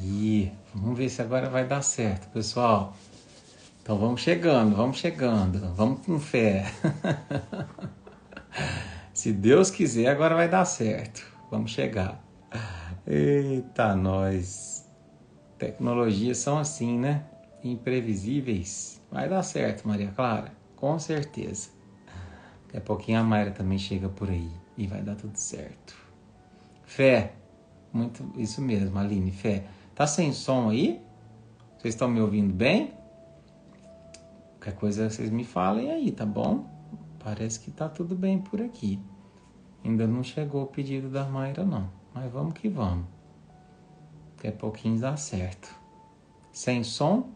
Aí, vamos ver se agora vai dar certo, pessoal. Então vamos chegando, vamos com fé. Se Deus quiser, agora vai dar certo. Vamos chegar. Eita, nós. Tecnologias são assim, né? Imprevisíveis. Vai dar certo, Maria Clara. Com certeza. Daqui a pouquinho a Mayra também chega por aí. E vai dar tudo certo. Fé. Muito, isso mesmo, Aline, fé. Tá sem som aí? Vocês estão me ouvindo bem? Qualquer coisa vocês me falem aí, tá bom? Parece que tá tudo bem por aqui. Ainda não chegou o pedido da Mayra, não. Mas vamos que vamos. Daqui a pouquinho dá certo. Sem som?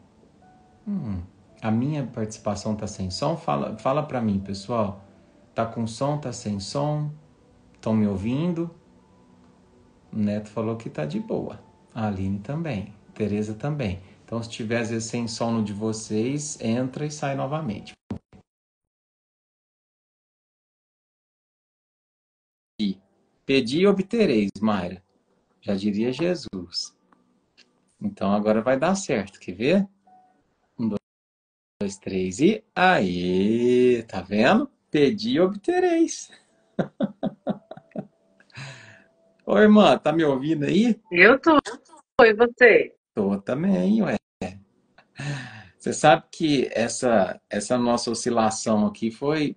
A minha participação tá sem som? Fala pra mim, pessoal. Tá com som, tá sem som? Estão me ouvindo? O Neto falou que tá de boa. A Aline também. Tereza também. Então, se tiver às vezes sem som no de vocês, entra e sai novamente. Pedi e obtereis, Mayra. Já diria Jesus. Então, agora vai dar certo. Quer ver? 1, 2, 3 e... Aí, tá vendo? Pedi e obtereis. Ô, irmã, tá me ouvindo aí? Eu tô, e você? Tô também, ué. Você sabe que essa nossa oscilação aqui foi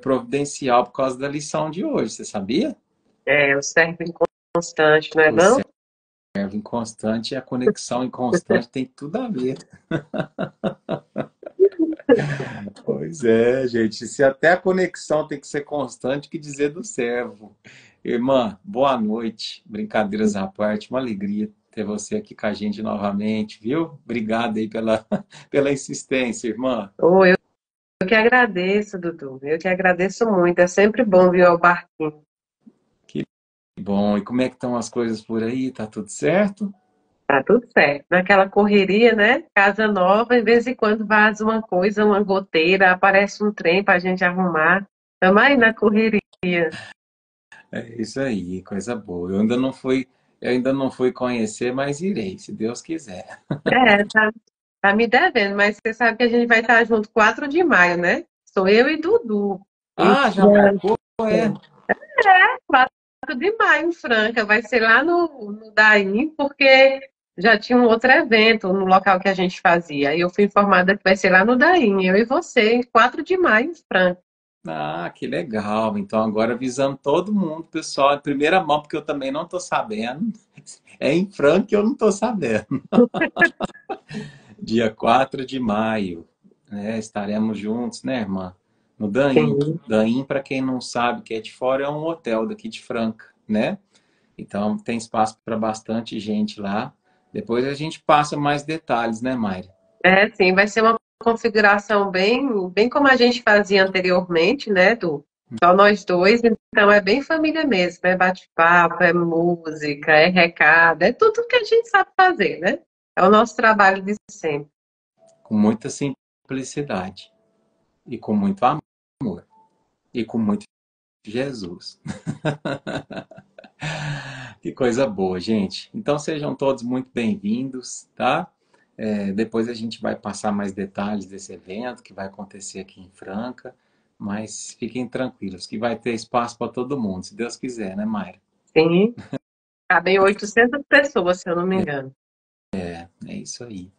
providencial por causa da lição de hoje, você sabia? É, o servo inconstante, não é O não? servo inconstante e a conexão inconstante tem tudo a ver. Pois é, gente. Se até a conexão tem que ser constante, que dizer do servo. Irmã, boa noite. Brincadeiras à parte, uma alegria ter você aqui com a gente novamente, viu? Obrigado aí pela insistência, irmã. Eu que agradeço, Dudu. Eu que agradeço muito. É sempre bom vir ao barquinho. Que bom. E como é que estão as coisas por aí? Tá tudo certo? Tá tudo certo. Naquela correria, né? Casa nova, de vez em quando vaza uma coisa, uma goteira, aparece um trem pra gente arrumar. Estamos aí na correria. É isso aí, coisa boa. Eu ainda não fui conhecer, mas irei, se Deus quiser. Tá me devendo, mas você sabe que a gente vai estar junto 4 de maio, né? Sou eu e Dudu. Ah, já marcou? É. 4 de maio em Franca, vai ser lá no Daim, porque já tinha um outro evento no local que a gente fazia. E eu fui informada que vai ser lá no Daim, eu e você, 4 de maio em Franca. Ah, que legal. Então agora avisando todo mundo, pessoal, em primeira mão, porque eu também não estou sabendo. É em Franca que eu não estou sabendo. Dia 4 de maio, né? Estaremos juntos, né, irmã? No Daim. Sim. Daim, para quem não sabe, que é de fora, é um hotel daqui de Franca, né? Então tem espaço para bastante gente lá. Depois a gente passa mais detalhes, né, Mayra? É, sim, vai ser uma configuração bem como a gente fazia anteriormente, né, Du? Só nós dois, então é bem família mesmo, é bate-papo, é música, é recado, é tudo que a gente sabe fazer, né? É o nosso trabalho de sempre. Com muita simplicidade e com muito amor e com muito Jesus. Que coisa boa, gente. Então sejam todos muito bem-vindos, tá? Depois a gente vai passar mais detalhes desse evento que vai acontecer aqui em Franca, mas fiquem tranquilos que vai ter espaço para todo mundo, se Deus quiser, né, Mayra? Sim, cabem 800 pessoas, se eu não me engano. É isso aí.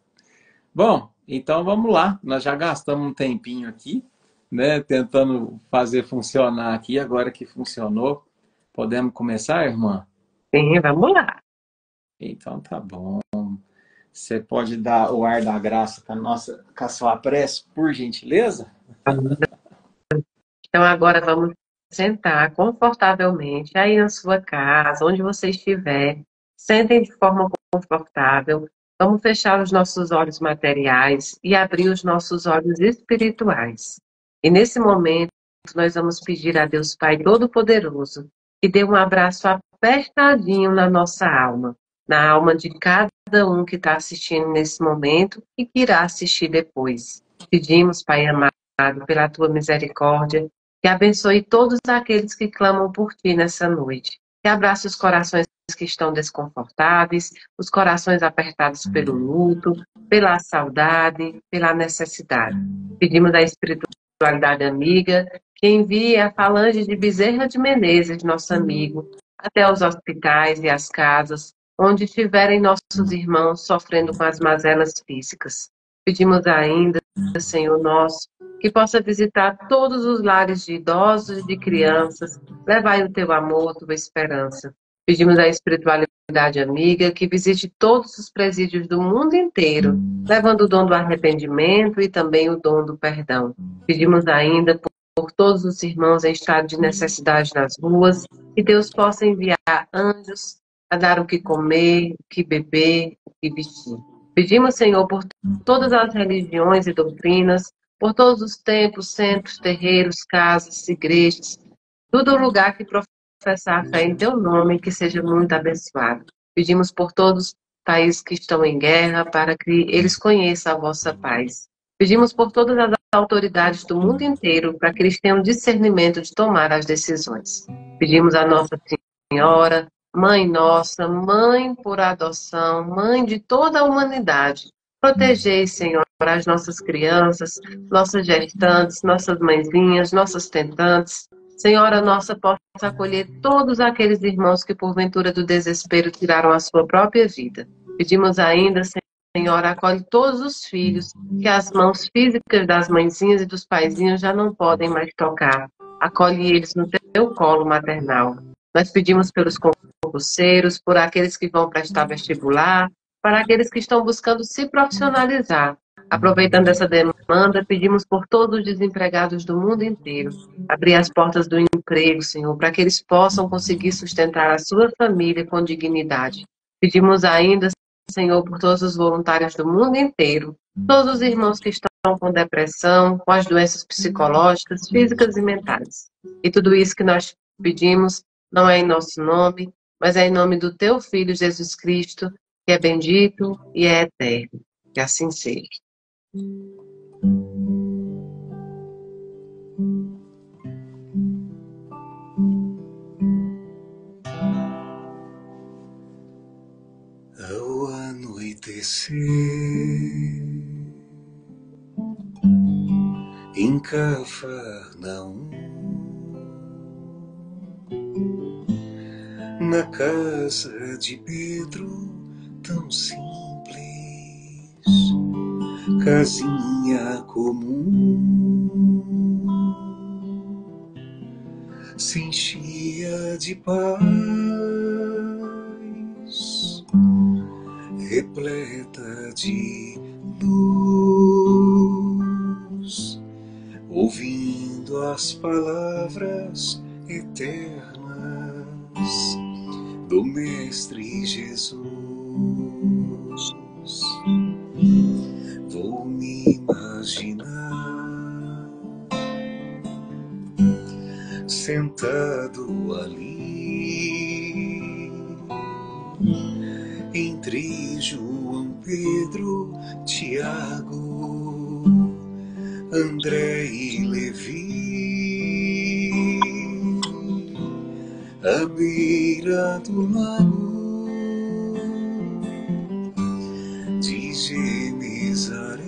Bom, então vamos lá. Nós já gastamos um tempinho aqui, né, tentando fazer funcionar aqui. Agora que funcionou, podemos começar, irmã? Sim, vamos lá. Então tá bom. Você pode dar o ar da graça com a sua prece, por gentileza? Então agora vamos sentar confortavelmente aí na sua casa, onde você estiver. Sentem de forma confortável. Vamos fechar os nossos olhos materiais e abrir os nossos olhos espirituais. E nesse momento nós vamos pedir a Deus Pai Todo-Poderoso que dê um abraço apertadinho na nossa alma, na alma de cada um que está assistindo nesse momento e que irá assistir depois. Pedimos, Pai amado, pela tua misericórdia, que abençoe todos aqueles que clamam por ti nessa noite. Que abrace os corações que estão desconfortáveis, os corações apertados pelo luto, pela saudade, pela necessidade. Pedimos à espiritualidade amiga que envie a falange de Bezerra de Menezes, nosso amigo, até os hospitais e as casas, onde estiverem nossos irmãos sofrendo com as mazelas físicas. Pedimos ainda, Senhor nosso, que possa visitar todos os lares de idosos e de crianças, levai o teu amor, tua esperança. Pedimos à espiritualidade amiga que visite todos os presídios do mundo inteiro, levando o dom do arrependimento e também o dom do perdão. Pedimos ainda por todos os irmãos em estado de necessidade nas ruas, que Deus possa enviar anjos a dar o que comer, o que beber, o que vestir. Pedimos, Senhor, por todas as religiões e doutrinas, por todos os templos, centros, terreiros, casas, igrejas, todo lugar que professar a fé em teu nome, que seja muito abençoado. Pedimos por todos os países que estão em guerra, para que eles conheçam a vossa paz. Pedimos por todas as autoridades do mundo inteiro, para que eles tenham discernimento de tomar as decisões. Pedimos a Nossa Senhora, Mãe nossa, Mãe por adoção, Mãe de toda a humanidade. Protegei, Senhor, as nossas crianças, nossas gestantes, nossas mãezinhas, nossas tentantes. Senhora nossa, possa acolher todos aqueles irmãos que, porventura do desespero, tiraram a sua própria vida. Pedimos ainda, Senhora, acolhe todos os filhos que as mãos físicas das mãezinhas e dos paizinhos já não podem mais tocar. Acolhe eles no teu colo maternal. Nós pedimos pelos concurseiros, por aqueles que vão prestar vestibular, para aqueles que estão buscando se profissionalizar. Aproveitando essa demanda, pedimos por todos os desempregados do mundo inteiro, abrir as portas do emprego, Senhor, para que eles possam conseguir sustentar a sua família com dignidade. Pedimos ainda, Senhor, por todos os voluntários do mundo inteiro, todos os irmãos que estão com depressão, com as doenças psicológicas, físicas e mentais. E tudo isso que nós pedimos não é em nosso nome, mas é em nome do teu Filho Jesus Cristo, que é bendito e é eterno. Que assim seja. Ao anoitecer, em Cafarnaum, na casa de Pedro, tão simples, casinha comum, se enchia de paz, repleta de luz, ouvindo as palavras eternas do Mestre Jesus. Vou me imaginar sentado ali entre João, Pedro, Tiago, André e Levi, à beira do lago de Genesaré,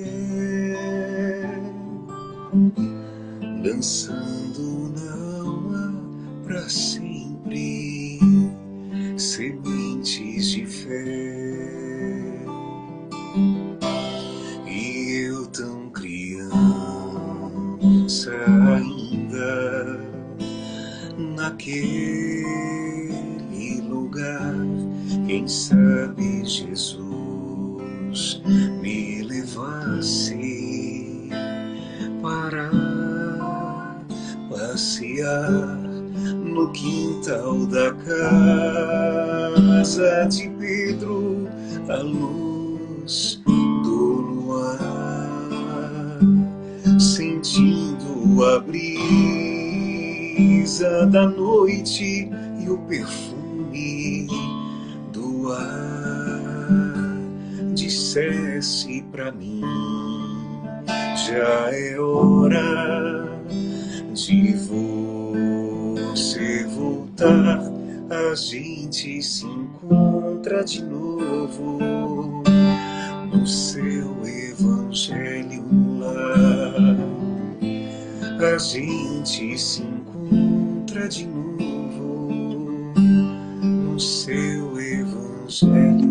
dançando na alma pra sempre sementes de fé. E eu tão criança ainda, naquele lugar, quem sabe Jesus me levasse para passear no quintal da casa de Pedro, à luz do luar, sentindo a brisa da noite e o perfume do ar. Dissesse pra mim, já é hora de você voltar a a gente se encontra de novo no seu evangelho no lar. A gente se encontra de novo no seu evangelho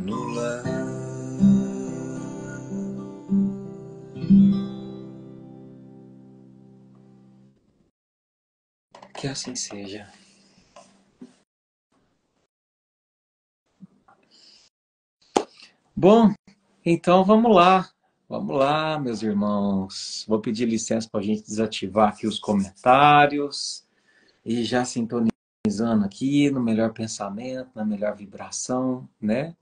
no lar. Que assim seja. Bom, então vamos lá. Vamos lá, meus irmãos. Vou pedir licença para a gente desativar aqui os comentários e já sintonizando aqui no melhor pensamento, na melhor vibração, né?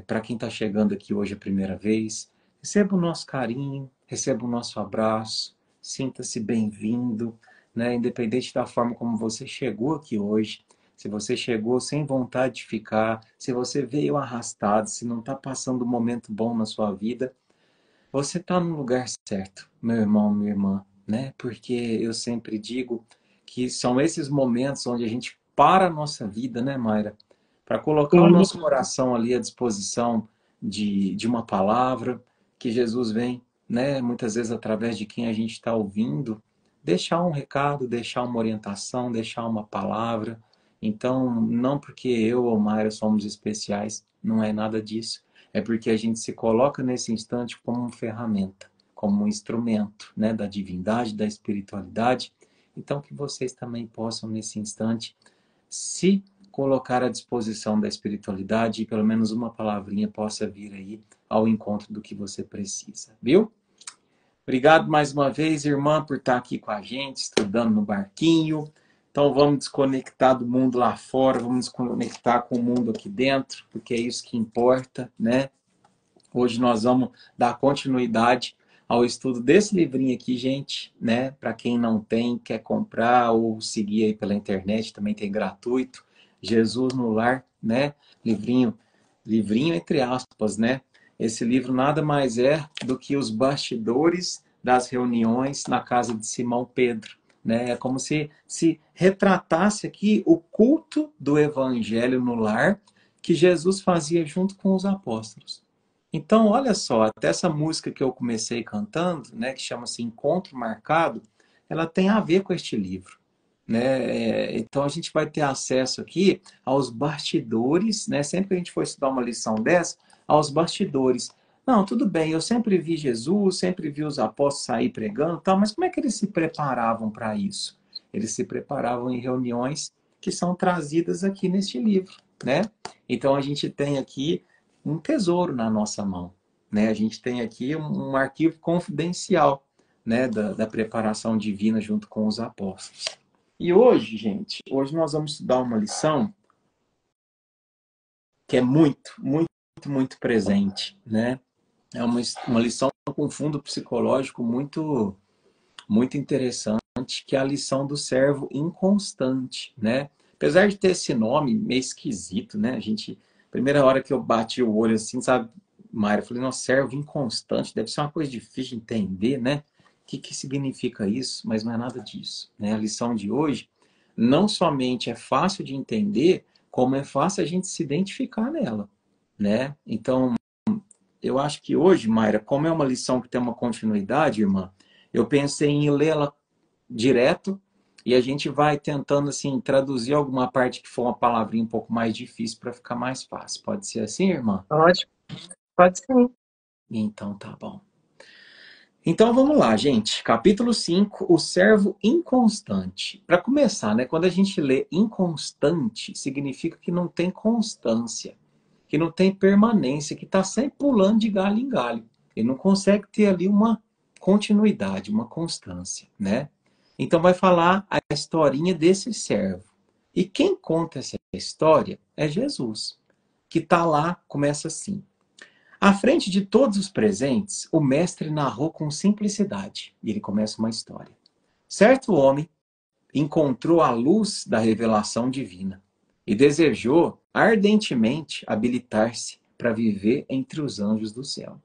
Para quem está chegando aqui hoje a primeira vez, receba o nosso carinho, receba o nosso abraço, sinta-se bem-vindo, né? Independente da forma como você chegou aqui hoje, se você chegou sem vontade de ficar, se você veio arrastado, se não está passando um momento bom na sua vida, você está no lugar certo, meu irmão, minha irmã, né? Porque eu sempre digo que são esses momentos onde a gente para a nossa vida, né, Mayra? Para colocar o nosso coração ali à disposição de uma palavra que Jesus vem, né? Muitas vezes através de quem a gente está ouvindo, deixar um recado, deixar uma orientação, deixar uma palavra. Então, não porque eu ou Mayra somos especiais, não é nada disso. É porque a gente se coloca nesse instante como uma ferramenta, como um instrumento, né, da divindade, da espiritualidade. Então, que vocês também possam, nesse instante, se colocar à disposição da espiritualidade e pelo menos uma palavrinha possa vir aí ao encontro do que você precisa, viu? Obrigado mais uma vez, irmã, por estar aqui com a gente, estudando no barquinho. Então vamos desconectar do mundo lá fora, vamos desconectar com o mundo aqui dentro, porque é isso que importa, né? Hoje nós vamos dar continuidade ao estudo desse livrinho aqui, gente, né? Para quem não tem, quer comprar ou seguir aí pela internet, também tem gratuito. Jesus no Lar, né? Livrinho entre aspas, né? Esse livro nada mais é do que os bastidores das reuniões na casa de Simão Pedro, né? É como se retratasse aqui o culto do evangelho no lar que Jesus fazia junto com os apóstolos. Então, olha só, até essa música que eu comecei cantando, né, que chama-se Encontro Marcado, ela tem a ver com este livro, né? Então, a gente vai ter acesso aqui aos bastidores, né? Sempre que a gente for estudar uma lição dessa, aos bastidores. Não, tudo bem, eu sempre vi Jesus, sempre vi os apóstolos sair pregando, tal, mas como é que eles se preparavam para isso? Eles se preparavam em reuniões que são trazidas aqui neste livro, né? Então, a gente tem aqui um tesouro na nossa mão, né? A gente tem aqui um arquivo confidencial, né, da preparação divina junto com os apóstolos. E hoje, gente, hoje nós vamos estudar uma lição que é muito presente, né? É uma lição com fundo psicológico muito interessante, que é a lição do servo inconstante, né? Apesar de ter esse nome meio esquisito, né? A gente, primeira hora que eu bati o olho assim, sabe, Mário, eu falei, nossa, servo inconstante, deve ser uma coisa difícil de entender, né? O que significa isso? Mas não é nada disso, né? A lição de hoje não somente é fácil de entender, como é fácil a gente se identificar nela, né? Então, eu acho que hoje, Mayra, como é uma lição que tem uma continuidade, irmã, eu pensei em lê-la direto e a gente vai tentando assim traduzir alguma parte que for uma palavrinha um pouco mais difícil para ficar mais fácil. Pode ser assim, irmã? Pode sim. Então tá bom. Então vamos lá, gente. Capítulo 5, o servo inconstante. Para começar, né, quando a gente lê inconstante, significa que não tem constância, que não tem permanência, que está sempre pulando de galho em galho. Ele não consegue ter ali uma continuidade, uma constância, né? Então vai falar a historinha desse servo. E quem conta essa história é Jesus, que está lá, começa assim. À frente de todos os presentes, o mestre narrou com simplicidade. E ele começa uma história. Certo homem encontrou a luz da revelação divina e desejou ardentemente habilitar-se para viver entre os anjos do céu.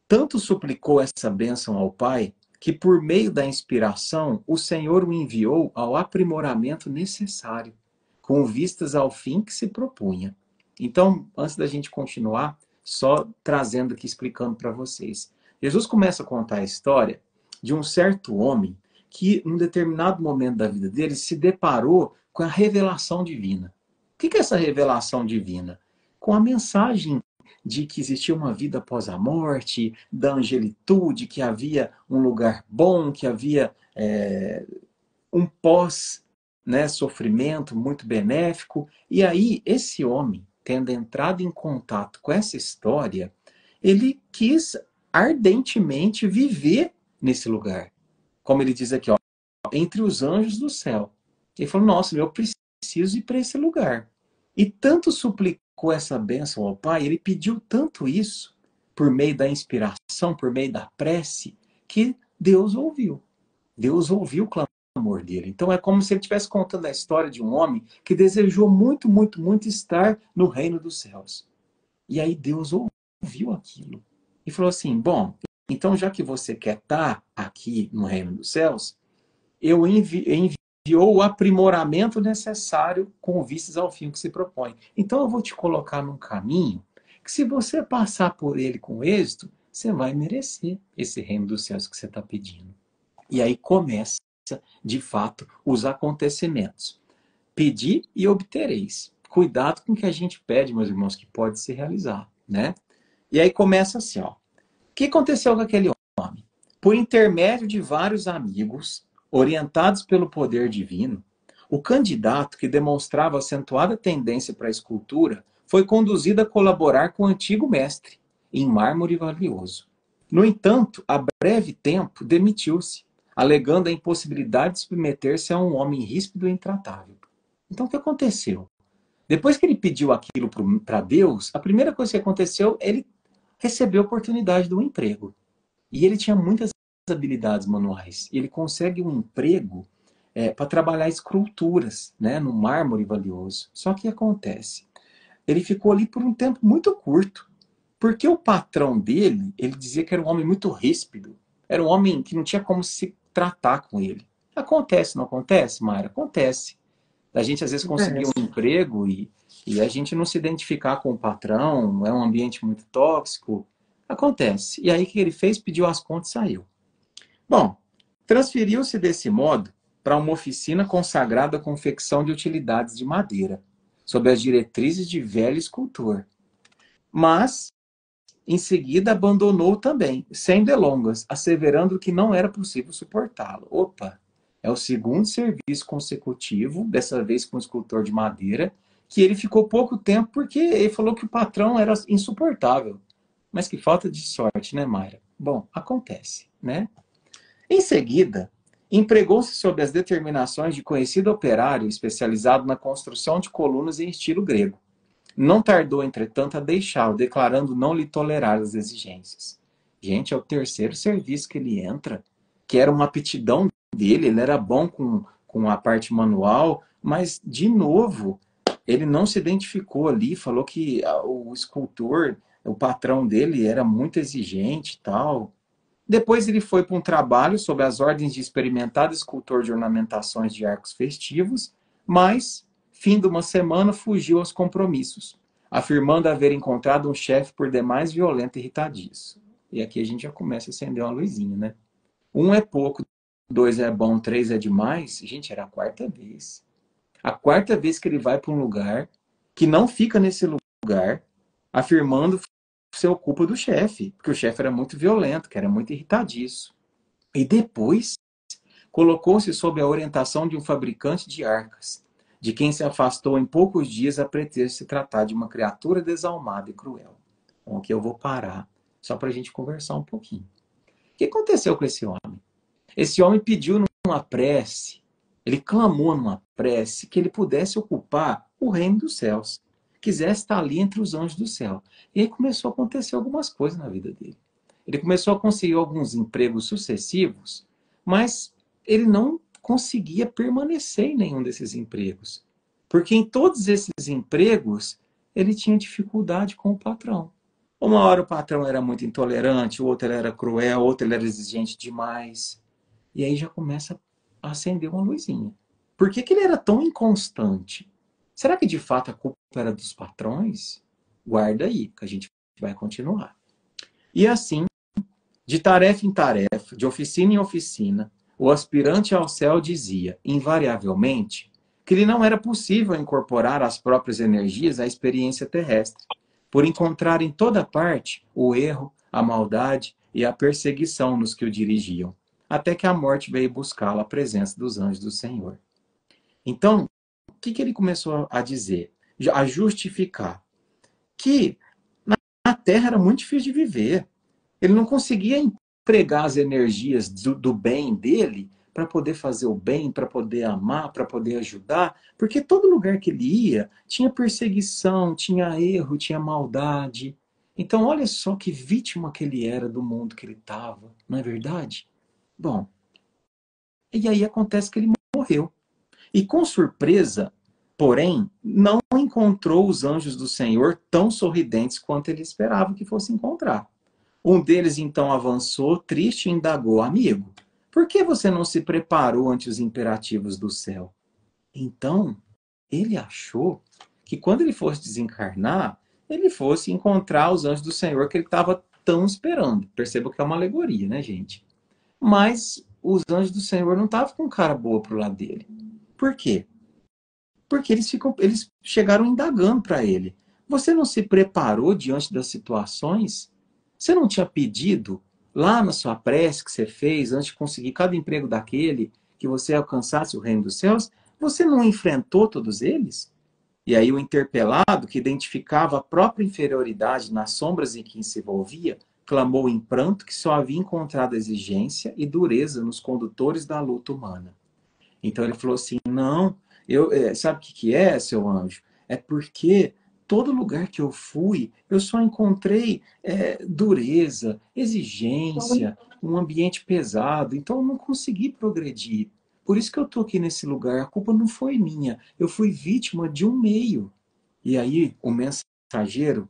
Tanto suplicou essa bênção ao Pai que por meio da inspiração, o Senhor o enviou ao aprimoramento necessário, com vistas ao fim que se propunha. Então, antes da gente continuar, só trazendo aqui, explicando para vocês. Jesus começa a contar a história de um certo homem que, num determinado momento da vida dele, se deparou com a revelação divina. O que é essa revelação divina? Com a mensagem de que existia uma vida após a morte, da angelitude, que havia um lugar bom, que havia um pós, né, sofrimento muito benéfico. E aí, esse homem, tendo entrado em contato com essa história, ele quis ardentemente viver nesse lugar. Como ele diz aqui, ó, entre os anjos do céu. Ele falou, nossa, eu preciso ir para esse lugar. E tanto suplicou essa bênção ao Pai, ele pediu tanto isso, por meio da inspiração, por meio da prece, que Deus ouviu. Deus ouviu o clamor dele. Então é como se ele estivesse contando a história de um homem que desejou muito, muito, muito estar no reino dos céus. E aí Deus ouviu aquilo. E falou assim, bom, então já que você quer estar aqui no reino dos céus, eu enviou o aprimoramento necessário com vistas ao fim que se propõe. Então eu vou te colocar num caminho que, se você passar por ele com êxito, você vai merecer esse reino dos céus que você está pedindo. E aí começa, de fato, os acontecimentos. Pedi e obtereis. Cuidado com o que a gente pede, meus irmãos, que pode se realizar, né? E aí começa assim, ó. O que aconteceu com aquele homem? Por intermédio de vários amigos, orientados pelo poder divino, o candidato, que demonstrava acentuada tendência para a escultura, foi conduzido a colaborar com o antigo mestre, em mármore valioso. No entanto, a breve tempo, demitiu-se, alegando a impossibilidade de submeter-se a um homem ríspido e intratável. Então, o que aconteceu? Depois que ele pediu aquilo para Deus, a primeira coisa que aconteceu, ele recebeu a oportunidade de um emprego. E ele tinha muitas habilidades manuais. E ele consegue um emprego para trabalhar esculturas, né, no mármore valioso. Só que acontece? Ele ficou ali por um tempo muito curto. Porque o patrão dele, ele dizia que era um homem muito ríspido. Era um homem que não tinha como se tratar com ele. Acontece, não acontece, Mayra? Acontece. A gente às vezes conseguir um emprego e a gente não se identificar com o patrão, é um ambiente muito tóxico. Acontece. E aí o que ele fez? Pediu as contas e saiu. Bom, transferiu-se desse modo para uma oficina consagrada à confecção de utilidades de madeira, sob as diretrizes de velho escultor. Mas, em seguida, abandonou também, sem delongas, asseverando que não era possível suportá-lo. Opa! É o segundo serviço consecutivo, dessa vez com um escultor de madeira, que ele ficou pouco tempo porque ele falou que o patrão era insuportável. Mas que falta de sorte, né, Mayra? Bom, acontece, né? Em seguida, empregou-se sob as determinações de conhecido operário especializado na construção de colunas em estilo grego. Não tardou, entretanto, a deixá-lo, declarando não lhe tolerar as exigências. Gente, é o terceiro serviço que ele entra, que era uma aptidão dele, ele era bom com a parte manual, mas, de novo, ele não se identificou ali, falou que o escultor, o patrão dele, era muito exigente e tal. Depois ele foi para um trabalho sob as ordens de experimentado escultor de ornamentações de arcos festivos, mas, fim de uma semana, fugiu aos compromissos, afirmando haver encontrado um chefe por demais violento e irritadiço. E aqui a gente já começa a acender uma luzinha, né? 1 é pouco, 2 é bom, 3 é demais. Gente, era a quarta vez. A quarta vez que ele vai para um lugar que não fica nesse lugar, afirmando ser culpa do chefe, porque o chefe era muito violento, que era muito irritadiço. E depois colocou-se sob a orientação de um fabricante de arcas, de quem se afastou em poucos dias a pretexto se tratar de uma criatura desalmada e cruel. Bom, aqui eu vou parar, só para a gente conversar um pouquinho. O que aconteceu com esse homem? Esse homem pediu numa prece, ele clamou numa prece que ele pudesse ocupar o reino dos céus, quisesse estar ali entre os anjos do céu. E aí começou a acontecer algumas coisas na vida dele. Ele começou a conseguir alguns empregos sucessivos, mas ele não conseguia permanecer em nenhum desses empregos. Porque em todos esses empregos, ele tinha dificuldade com o patrão. Uma hora o patrão era muito intolerante, o outro ele era cruel, o outro ele era exigente demais. E aí já começa a acender uma luzinha. Por que que ele era tão inconstante? Será que de fato a culpa era dos patrões? Guarda aí, que a gente vai continuar. E assim, de tarefa em tarefa, de oficina em oficina, o aspirante ao céu dizia, invariavelmente, que lhe não era possível incorporar as próprias energias à experiência terrestre, por encontrar em toda parte o erro, a maldade e a perseguição nos que o dirigiam, até que a morte veio buscá-lo à presença dos anjos do Senhor. Então, o que que ele começou a dizer? A justificar que na Terra era muito difícil de viver. Ele não conseguia empregar as energias do bem dele para poder fazer o bem, para poder amar, para poder ajudar, porque todo lugar que ele ia tinha perseguição, tinha erro, tinha maldade. Então, olha só que vítima que ele era do mundo que ele estava, não é verdade? Bom, e aí acontece que ele morreu. E com surpresa, porém, não encontrou os anjos do Senhor tão sorridentes quanto ele esperava que fosse encontrar. Um deles então avançou, triste, e indagou: amigo, por que você não se preparou ante os imperativos do céu? Então, ele achou que quando ele fosse desencarnar, ele fosse encontrar os anjos do Senhor que ele estava tão esperando. Perceba que é uma alegoria, né, gente? Mas os anjos do Senhor não estavam com cara boa pro lado dele. Por quê? Porque eles chegaram indagando para ele. Você não se preparou diante das situações? Você não tinha pedido lá na sua prece que você fez antes de conseguir cada emprego daquele, que você alcançasse o reino dos céus? Você não enfrentou todos eles? E aí o interpelado, que identificava a própria inferioridade nas sombras em que se envolvia, clamou em pranto que só havia encontrado exigência e dureza nos condutores da luta humana. Então ele falou assim: não, sabe o que é, seu anjo? É porque todo lugar que eu fui, eu só encontrei dureza, exigência, um ambiente pesado. Então eu não consegui progredir. Por isso que eu estou aqui nesse lugar. A culpa não foi minha. Eu fui vítima de um meio. E aí o mensageiro,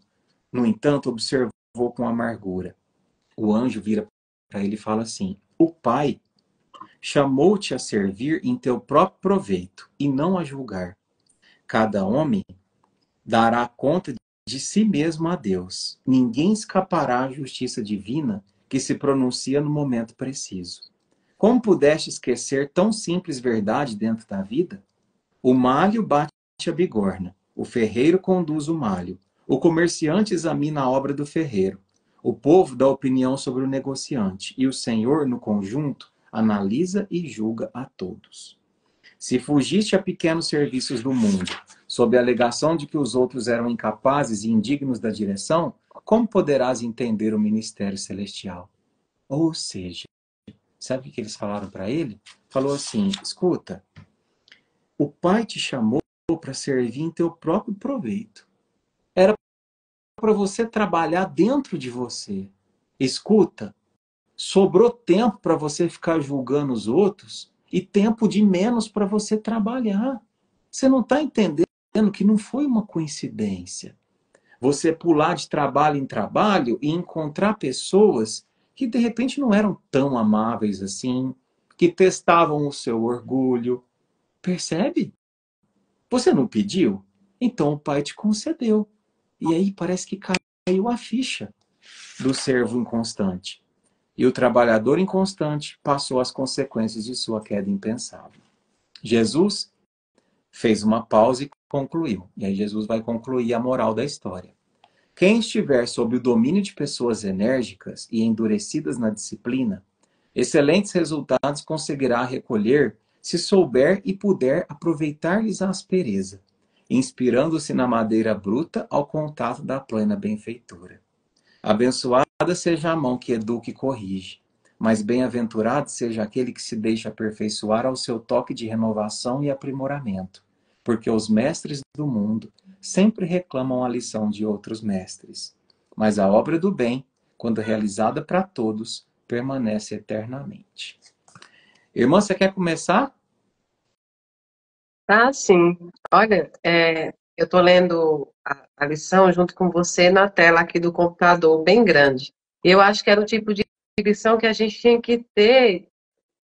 no entanto, observou com amargura. O anjo vira para ele e fala assim: o pai chamou-te a servir em teu próprio proveito, e não a julgar. Cada homem dará conta de si mesmo a Deus. Ninguém escapará à justiça divina que se pronuncia no momento preciso. Como pudeste esquecer tão simples verdade dentro da vida? O malho bate a bigorna, o ferreiro conduz o malho, o comerciante examina a obra do ferreiro, o povo dá opinião sobre o negociante, e o Senhor, no conjunto, analisa e julga a todos. Se fugiste a pequenos serviços do mundo, sob a alegação de que os outros eram incapazes e indignos da direção, como poderás entender o ministério celestial? Ou seja, sabe o que eles falaram para ele? Falou assim: escuta, o pai te chamou para servir em teu próprio proveito. Era para você trabalhar dentro de você. Escuta, sobrou tempo para você ficar julgando os outros e tempo de menos para você trabalhar. Você não está entendendo que não foi uma coincidência. Você pular de trabalho em trabalho e encontrar pessoas que de repente não eram tão amáveis assim, que testavam o seu orgulho. Percebe? Você não pediu? Então o pai te concedeu. E aí parece que caiu a ficha do servo inconstante. E o trabalhador inconstante passou as consequências de sua queda impensável. Jesus fez uma pausa e concluiu. E aí Jesus vai concluir a moral da história. Quem estiver sob o domínio de pessoas enérgicas e endurecidas na disciplina, excelentes resultados conseguirá recolher se souber e puder aproveitar-lhes a aspereza, inspirando-se na madeira bruta ao contato da plena benfeitura. Abençoada seja a mão que educa e corrige, mas bem-aventurado seja aquele que se deixa aperfeiçoar ao seu toque de renovação e aprimoramento, porque os mestres do mundo sempre reclamam a lição de outros mestres. Mas a obra do bem, quando realizada para todos, permanece eternamente. Irmã, você quer começar? Tá, sim. Olha, Eu estou lendo a lição junto com você na tela aqui do computador, bem grande. Eu acho que era o tipo de lição que a gente tinha que ter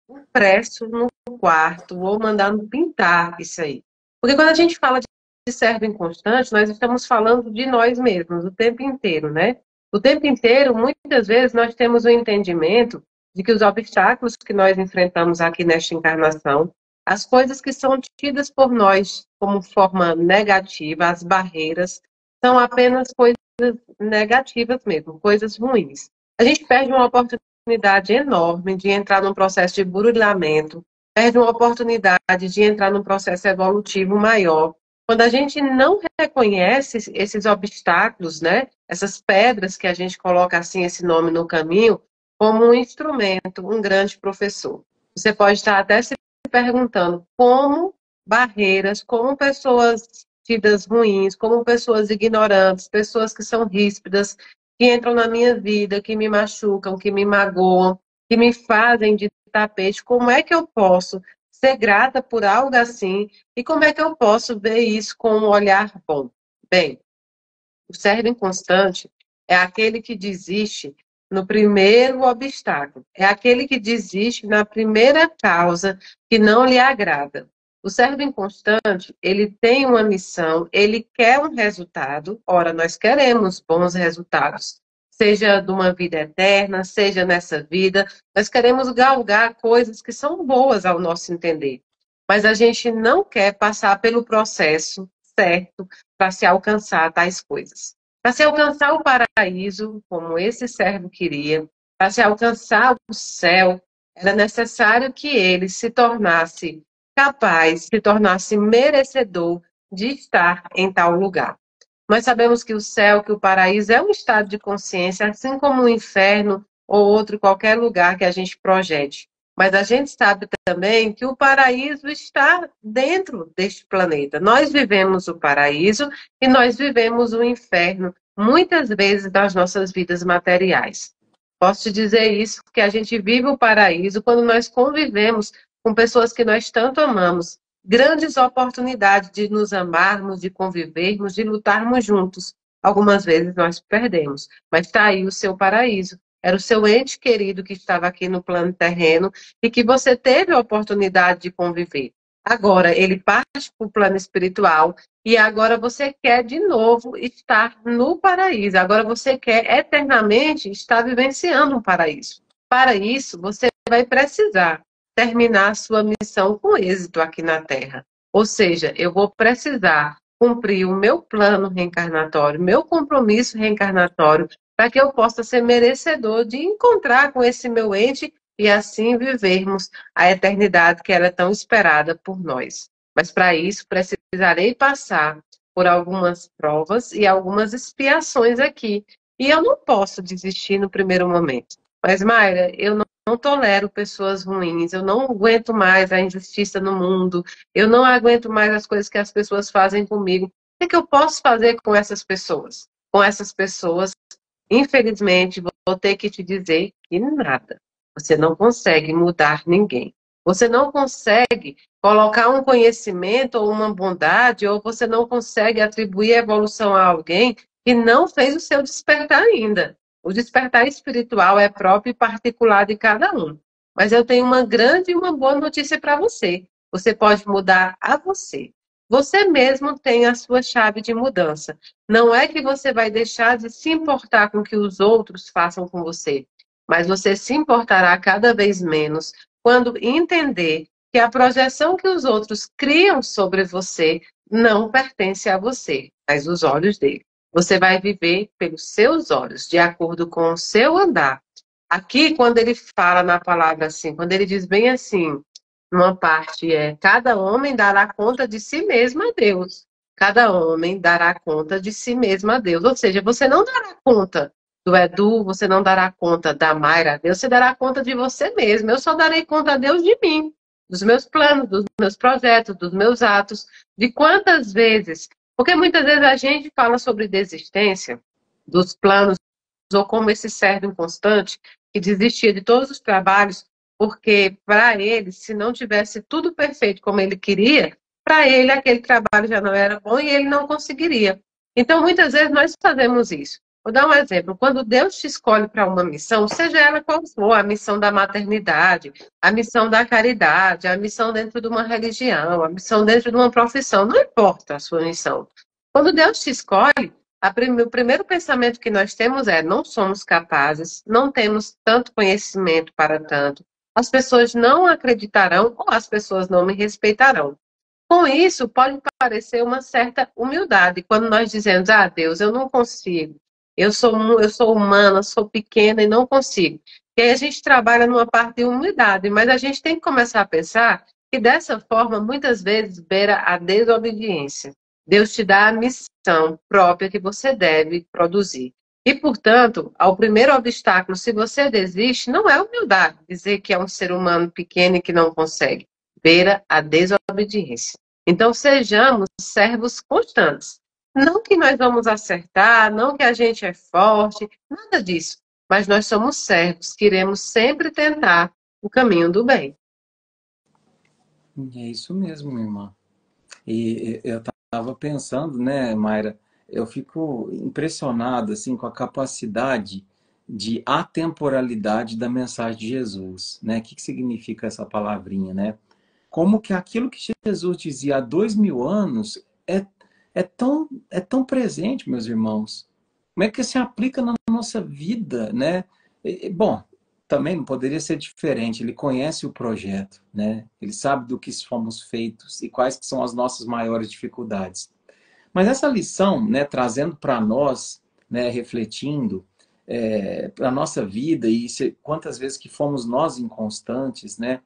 impresso no quarto ou mandando pintar isso aí. Porque quando a gente fala de servo inconstante, nós estamos falando de nós mesmos o tempo inteiro, né? O tempo inteiro, muitas vezes, nós temos o entendimento de que os obstáculos que nós enfrentamos aqui nesta encarnação, as coisas que são tidas por nós como forma negativa, as barreiras, são apenas coisas negativas mesmo, coisas ruins. A gente perde uma oportunidade enorme de entrar num processo de burilamento, perde uma oportunidade de entrar num processo evolutivo maior. Quando a gente não reconhece esses obstáculos, né, essas pedras que a gente coloca assim esse nome no caminho, como um instrumento, um grande professor. Você pode estar até se perguntando como barreiras, como pessoas tidas ruins, como pessoas ignorantes, pessoas que são ríspidas, que entram na minha vida, que me machucam, que me magoam, que me fazem de tapete, como é que eu posso ser grata por algo assim e como é que eu posso ver isso com um olhar bom? Bem, o servo inconstante é aquele que desiste no primeiro obstáculo, é aquele que desiste na primeira causa que não lhe agrada. O servo inconstante, ele tem uma missão, ele quer um resultado. Ora, nós queremos bons resultados, seja de uma vida eterna, seja nessa vida, nós queremos galgar coisas que são boas ao nosso entender. Mas a gente não quer passar pelo processo certo para se alcançar tais coisas. Para se alcançar o paraíso, como esse servo queria, para se alcançar o céu, era necessário que ele se tornasse capaz, se tornasse merecedor de estar em tal lugar. Nós sabemos que o céu, que o paraíso é um estado de consciência, assim como o inferno ou outro qualquer lugar que a gente projete. Mas a gente sabe também que o paraíso está dentro deste planeta. Nós vivemos o paraíso e nós vivemos o inferno, muitas vezes nas nossas vidas materiais. Posso te dizer isso, que a gente vive o paraíso quando nós convivemos com pessoas que nós tanto amamos. Grandes oportunidades de nos amarmos, de convivermos, de lutarmos juntos. Algumas vezes nós perdemos, mas está aí o seu paraíso. Era o seu ente querido que estava aqui no plano terreno e que você teve a oportunidade de conviver. Agora ele parte para o plano espiritual e agora você quer de novo estar no paraíso. Agora você quer eternamente estar vivenciando um paraíso. Para isso, você vai precisar terminar a sua missão com êxito aqui na Terra. Ou seja, eu vou precisar cumprir o meu plano reencarnatório, meu compromisso reencarnatório, para que eu possa ser merecedor de encontrar com esse meu ente e assim vivermos a eternidade que ela é tão esperada por nós. Mas para isso precisarei passar por algumas provas e algumas expiações aqui. E eu não posso desistir no primeiro momento. Mas, Mayra, eu não tolero pessoas ruins, eu não aguento mais a injustiça no mundo, eu não aguento mais as coisas que as pessoas fazem comigo. O que eu posso fazer com essas pessoas? Com essas pessoas, infelizmente, vou ter que te dizer que nada. Você não consegue mudar ninguém. Você não consegue colocar um conhecimento ou uma bondade, ou você não consegue atribuir evolução a alguém que não fez o seu despertar ainda. O despertar espiritual é próprio e particular de cada um. Mas eu tenho uma grande e uma boa notícia para você. Você pode mudar a você. Você mesmo tem a sua chave de mudança. Não é que você vai deixar de se importar com o que os outros façam com você, mas você se importará cada vez menos quando entender que a projeção que os outros criam sobre você não pertence a você, mas os olhos dele. Você vai viver pelos seus olhos, de acordo com o seu andar. Aqui, quando ele fala na palavra assim, quando ele diz bem assim, numa parte cada homem dará conta de si mesmo a Deus. Cada homem dará conta de si mesmo a Deus. Ou seja, você não dará conta do Edu, você não dará conta da Mayra a Deus, você dará conta de você mesmo. Eu só darei conta a Deus de mim, dos meus planos, dos meus projetos, dos meus atos, de quantas vezes. Porque muitas vezes a gente fala sobre desistência dos planos, ou como esse servo inconstante, que desistia de todos os trabalhos, porque para ele, se não tivesse tudo perfeito como ele queria, para ele aquele trabalho já não era bom e ele não conseguiria. Então, muitas vezes nós fazemos isso. Vou dar um exemplo. Quando Deus te escolhe para uma missão, seja ela qual for, a missão da maternidade, a missão da caridade, a missão dentro de uma religião, a missão dentro de uma profissão, não importa a sua missão. Quando Deus te escolhe, o primeiro pensamento que nós temos é: não somos capazes, não temos tanto conhecimento para tanto, as pessoas não acreditarão ou as pessoas não me respeitarão. Com isso, pode parecer uma certa humildade quando nós dizemos: ah, Deus, eu não consigo, eu sou humana, sou pequena e não consigo. E aí a gente trabalha numa parte de humildade, mas a gente tem que começar a pensar que dessa forma, muitas vezes, beira a desobediência. Deus te dá a missão própria que você deve produzir. E, portanto, ao primeiro obstáculo, se você desiste, não é humildade dizer que é um ser humano pequeno e que não consegue. Beira a desobediência. Então, sejamos servos constantes. Não que nós vamos acertar, não que a gente é forte, nada disso. Mas nós somos servos, que iremos sempre tentar o caminho do bem. É isso mesmo, minha irmã. E eu estava pensando, né, Mayra, eu fico impressionado assim com a capacidade de atemporalidade da mensagem de Jesus, né? O que significa essa palavrinha, né? Como que aquilo que Jesus dizia há 2000 anos é tão presente, meus irmãos. Como é que se aplica na nossa vida, né? Bom, também não poderia ser diferente. Ele conhece o projeto, né? Ele sabe do que fomos feitos e quais que são as nossas maiores dificuldades. Mas essa lição, né, trazendo para nós, né, refletindo para a nossa vida e quantas vezes que fomos nós inconstantes, né?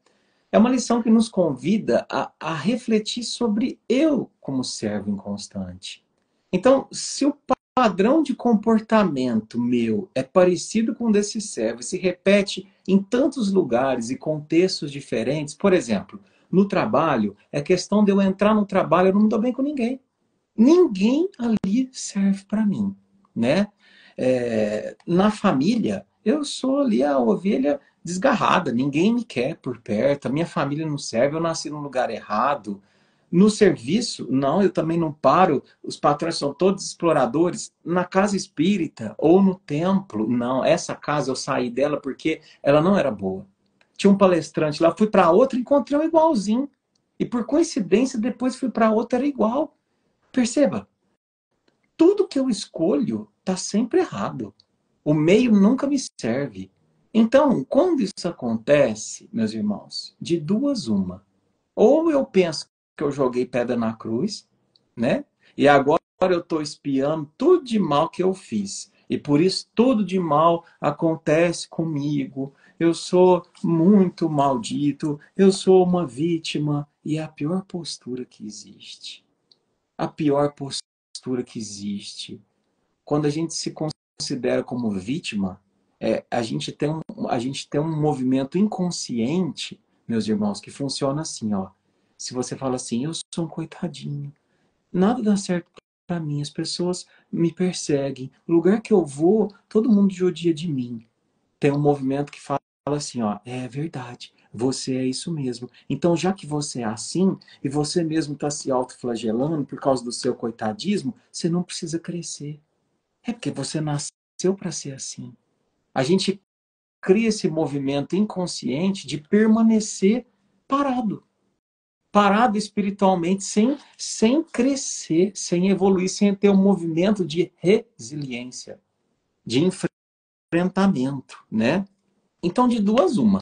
É uma lição que nos convida a refletir sobre eu como servo inconstante. Então, se o padrão de comportamento meu é parecido com o desse servo e se repete em tantos lugares e contextos diferentes, por exemplo, no trabalho, é questão de eu entrar no trabalho, eu não me dou bem com ninguém. Ninguém ali serve para mim, né? Na família, eu sou ali a ovelha desgarrada, ninguém me quer por perto, a minha família não serve, eu nasci no lugar errado. No serviço, não, eu também não paro, os patrões são todos exploradores. Na casa espírita ou no templo, não, essa casa eu saí dela porque ela não era boa. Tinha um palestrante lá, fui para outra, encontrei um igualzinho. E por coincidência, depois fui para outra, era igual. Perceba, tudo que eu escolho está sempre errado. O meio nunca me serve. Então, quando isso acontece, meus irmãos, de duas uma. Ou eu penso que eu joguei pedra na cruz, né? E agora eu estou espiando tudo de mal que eu fiz. E por isso tudo de mal acontece comigo. Eu sou muito maldito. Eu sou uma vítima. E é a pior postura que existe. A pior postura que existe. Quando a gente se considera como vítima, a gente tem um movimento inconsciente, meus irmãos, que funciona assim, ó. Se você fala assim: eu sou um coitadinho, nada dá certo para mim, as pessoas me perseguem, o lugar que eu vou, todo mundo judia de mim. Tem um movimento que fala assim, ó: é verdade, você é isso mesmo. Então, já que você é assim, e você mesmo está se autoflagelando por causa do seu coitadismo, você não precisa crescer. É porque você nasceu para ser assim. A gente cria esse movimento inconsciente de permanecer parado. Parado espiritualmente, sem crescer, sem evoluir, sem ter um movimento de resiliência, de enfrentamento, né? Então, de duas uma.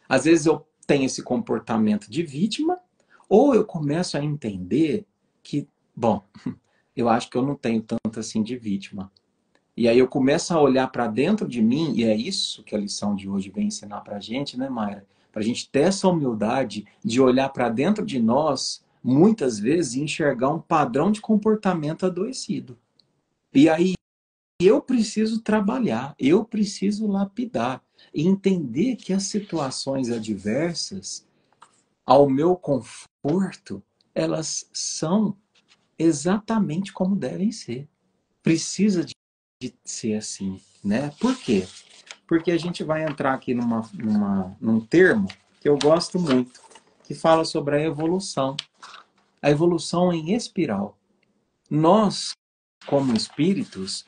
Às vezes eu tenho esse comportamento de vítima, ou eu começo a entender que, bom, eu acho que eu não tenho tanto assim de vítima. E aí eu começo a olhar para dentro de mim, e é isso que a lição de hoje vem ensinar para a gente, né, Mayra? Para a gente ter essa humildade de olhar para dentro de nós, muitas vezes, e enxergar um padrão de comportamento adoecido. E aí eu preciso trabalhar, eu preciso lapidar, e entender que as situações adversas ao meu conforto, elas são exatamente como devem ser. Precisa de ser assim, né? Por quê? Porque a gente vai entrar aqui num termo que eu gosto muito, que fala sobre a evolução. A evolução é em espiral. Nós, como espíritos,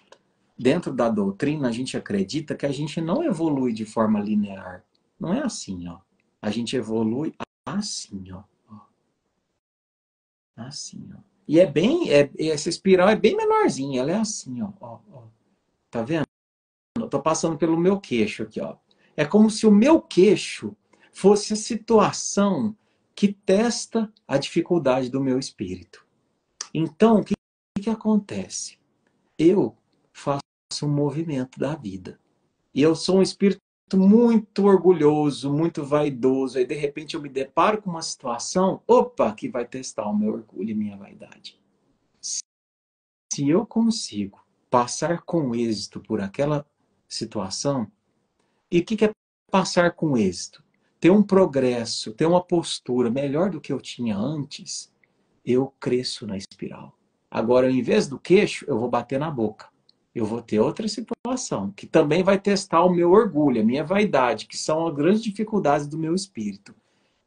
dentro da doutrina, a gente acredita que a gente não evolui de forma linear. Não é assim, ó. A gente evolui assim, ó. Assim, ó. E essa espiral é bem menorzinha, ela é assim, ó. Tá vendo? Eu tô passando pelo meu queixo aqui, ó. É como se o meu queixo fosse a situação que testa a dificuldade do meu espírito. Então, o que acontece? Eu faço um movimento da vida. E eu sou um espírito muito orgulhoso, muito vaidoso. Aí, de repente, eu me deparo com uma situação, opa, que vai testar o meu orgulho e minha vaidade. Se eu consigo passar com êxito por aquela situação, e o que é passar com êxito? Ter um progresso, ter uma postura melhor do que eu tinha antes, eu cresço na espiral. Agora, em vez do queixo, eu vou bater na boca. Eu vou ter outra situação, que também vai testar o meu orgulho, a minha vaidade, que são as grandes dificuldades do meu espírito.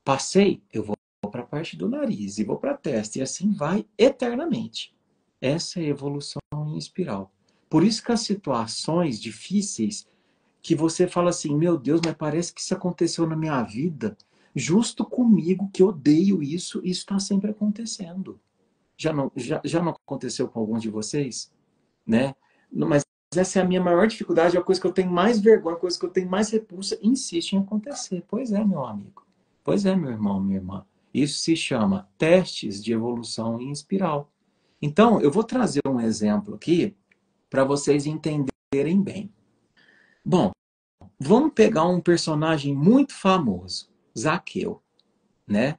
Passei, eu vou para a parte do nariz e vou para a testa, e assim vai eternamente. Essa é a evolução em espiral. Por isso que as situações difíceis, que você fala assim, meu Deus, mas parece que isso aconteceu na minha vida, justo comigo, que odeio isso está sempre acontecendo. Já não aconteceu com alguns de vocês? Né? Mas essa é a minha maior dificuldade, é a coisa que eu tenho mais vergonha, a coisa que eu tenho mais repulsa, insiste em acontecer. Pois é, meu amigo. Pois é, meu irmão, minha irmã. Isso se chama testes de evolução em espiral. Então, eu vou trazer um exemplo aqui para vocês entenderem bem. Bom, vamos pegar um personagem muito famoso, Zaqueu, né?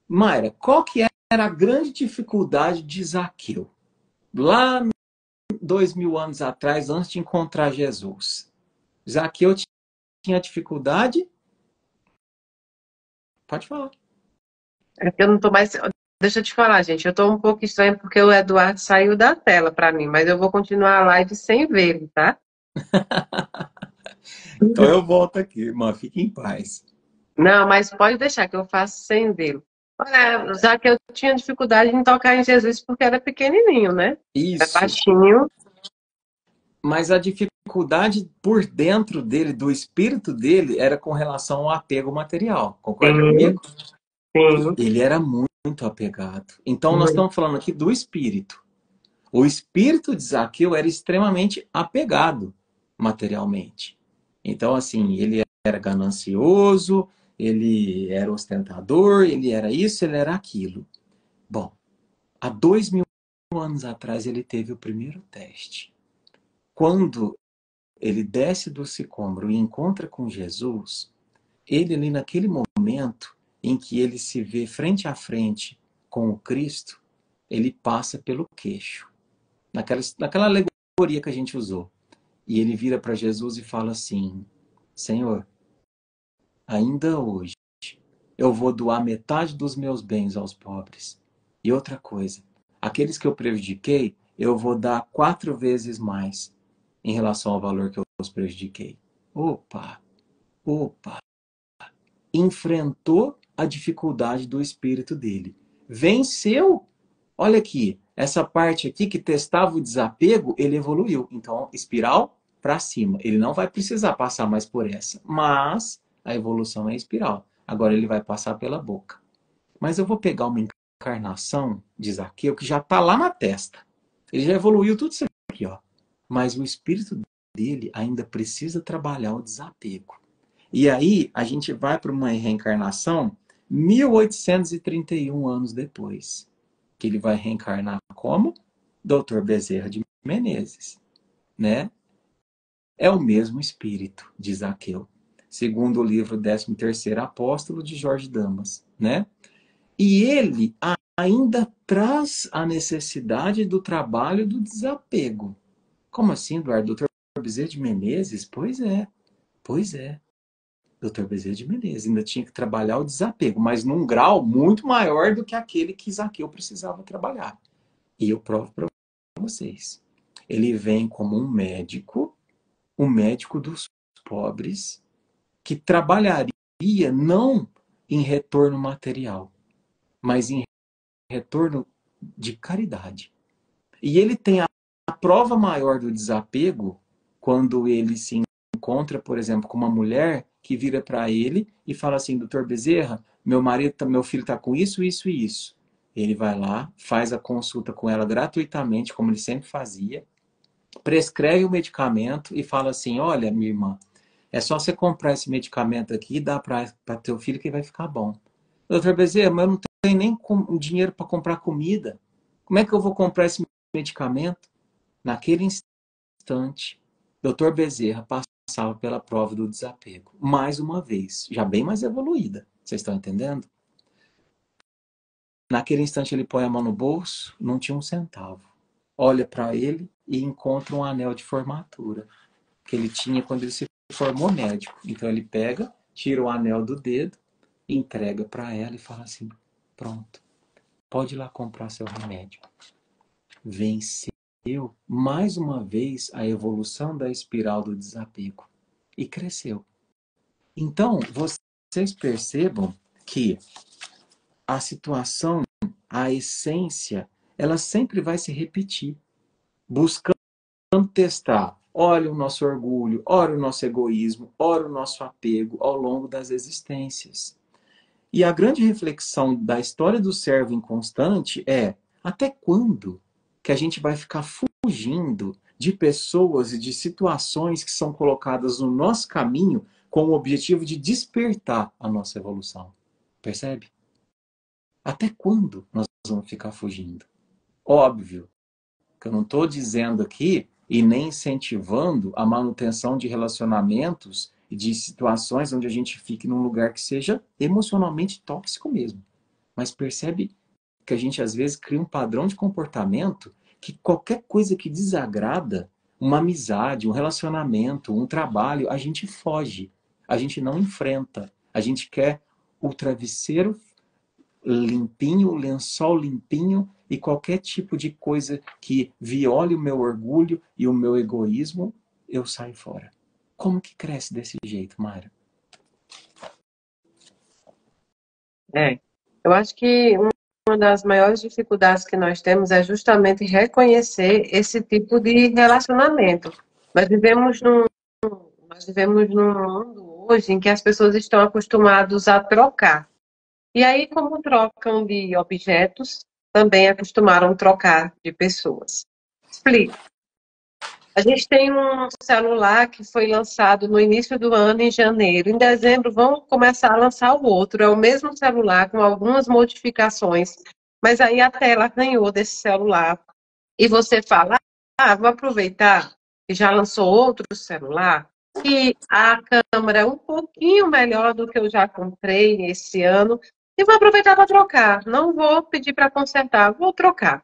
Mayra, qual que era a grande dificuldade de Zaqueu? Lá 2000 anos atrás, antes de encontrar Jesus. Zaqueu tinha dificuldade? Pode falar. É que eu não tô mais. Deixa eu te falar, gente. Eu tô um pouco estranha porque o Eduardo saiu da tela para mim, mas eu vou continuar a live sem vê-lo, tá? Então eu volto aqui, irmã. Fique em paz. Não, mas pode deixar que eu faço sem vê-lo. Olha, já que eu tinha dificuldade em tocar em Jesus porque era pequenininho, né? Era Isso. baixinho. Mas a dificuldade por dentro dele, do espírito dele, era com relação ao apego material. Concorda Sim, comigo? sim. Ele era muito apegado. Então nós Muito. estamos falando aqui do espírito. O espírito de Zaqueu era extremamente apegado materialmente. Então, assim, ele era ganancioso, ele era ostentador, ele era isso, ele era aquilo. Bom, há 2000 anos atrás ele teve o primeiro teste. Quando ele desce do sicômoro e encontra com Jesus, ele ali naquele momento em que ele se vê frente a frente com o Cristo, ele passa pelo queixo. Naquela alegoria que a gente usou. E ele vira para Jesus e fala assim: Senhor, ainda hoje eu vou doar metade dos meus bens aos pobres. E outra coisa, aqueles que eu prejudiquei, eu vou dar 4 vezes mais em relação ao valor que eu os prejudiquei. Opa, opa. Enfrentou a dificuldade do espírito dele. Venceu. Olha aqui, essa parte aqui que testava o desapego, ele evoluiu. Então, espiral para cima. Ele não vai precisar passar mais por essa. Mas a evolução é espiral. Agora ele vai passar pela boca. Mas eu vou pegar uma encarnação de Zaqueu que já está lá na testa. Ele já evoluiu tudo isso aqui, ó. Mas o espírito dele ainda precisa trabalhar o desapego. E aí a gente vai para uma reencarnação 1831 anos depois, que ele vai reencarnar como Dr. Bezerra de Menezes, né? É o mesmo espírito de Zaqueu, segundo o livro 13º Apóstolo de Jorge Damas, né? E ele ainda traz a necessidade do trabalho do desapego. Como assim, Eduardo? Dr. Bezerra de Menezes? Pois é, pois é. Dr. Bezerra de Menezes ainda tinha que trabalhar o desapego, mas num grau muito maior do que aquele que Zaqueu precisava trabalhar. E eu provo para vocês. Ele vem como um médico, o médico dos pobres, que trabalharia não em retorno material, mas em retorno de caridade. E ele tem a prova maior do desapego quando ele se encontra, por exemplo, com uma mulher que vira para ele e fala assim: doutor Bezerra, meu filho está com isso, isso e isso. Ele vai lá, faz a consulta com ela gratuitamente, como ele sempre fazia, prescreve o medicamento e fala assim: olha, minha irmã, é só você comprar esse medicamento aqui e dar para teu filho que vai ficar bom. Doutor Bezerra, mas eu não tenho nem dinheiro para comprar comida. Como é que eu vou comprar esse medicamento? Naquele instante, doutor Bezerra passava pela prova do desapego. Mais uma vez, já bem mais evoluída. Vocês estão entendendo? Naquele instante ele põe a mão no bolso, não tinha um centavo. Olha para ele e encontra um anel de formatura que ele tinha quando ele se formou médico. Então ele pega, tira o anel do dedo, entrega para ela e fala assim: pronto, pode ir lá comprar seu remédio. Venceu mais uma vez a evolução da espiral do desapego e cresceu. Então, vocês percebam que a situação, a essência, ela sempre vai se repetir, buscando testar, olha o nosso orgulho, olha o nosso egoísmo, olha o nosso apego ao longo das existências. E a grande reflexão da história do servo inconstante é: até quando que a gente vai ficar fugindo de pessoas e de situações que são colocadas no nosso caminho com o objetivo de despertar a nossa evolução? Percebe? Até quando nós vamos ficar fugindo? Óbvio que eu não estou dizendo aqui e nem incentivando a manutenção de relacionamentos e de situações onde a gente fique num lugar que seja emocionalmente tóxico mesmo. Mas percebe que a gente às vezes cria um padrão de comportamento que qualquer coisa que desagrada, uma amizade, um relacionamento, um trabalho, a gente foge, a gente não enfrenta, a gente quer o travesseiro limpinho, o lençol limpinho e qualquer tipo de coisa que viole o meu orgulho e o meu egoísmo, eu saio fora. Como que cresce desse jeito, Mayra? Eu acho que uma das maiores dificuldades que nós temos é justamente reconhecer esse tipo de relacionamento. Nós vivemos num mundo hoje em que as pessoas estão acostumadas a trocar. E aí, como trocam de objetos, também acostumaram a trocar de pessoas. Explico. A gente tem um celular que foi lançado no início do ano, em janeiro. Em dezembro, vão começar a lançar o outro. É o mesmo celular, com algumas modificações. Mas aí a tela ganhou desse celular. E você fala: vou aproveitar que já lançou outro celular, e a câmera é um pouquinho melhor do que eu já comprei esse ano, e vou aproveitar para trocar. Não vou pedir para consertar, vou trocar.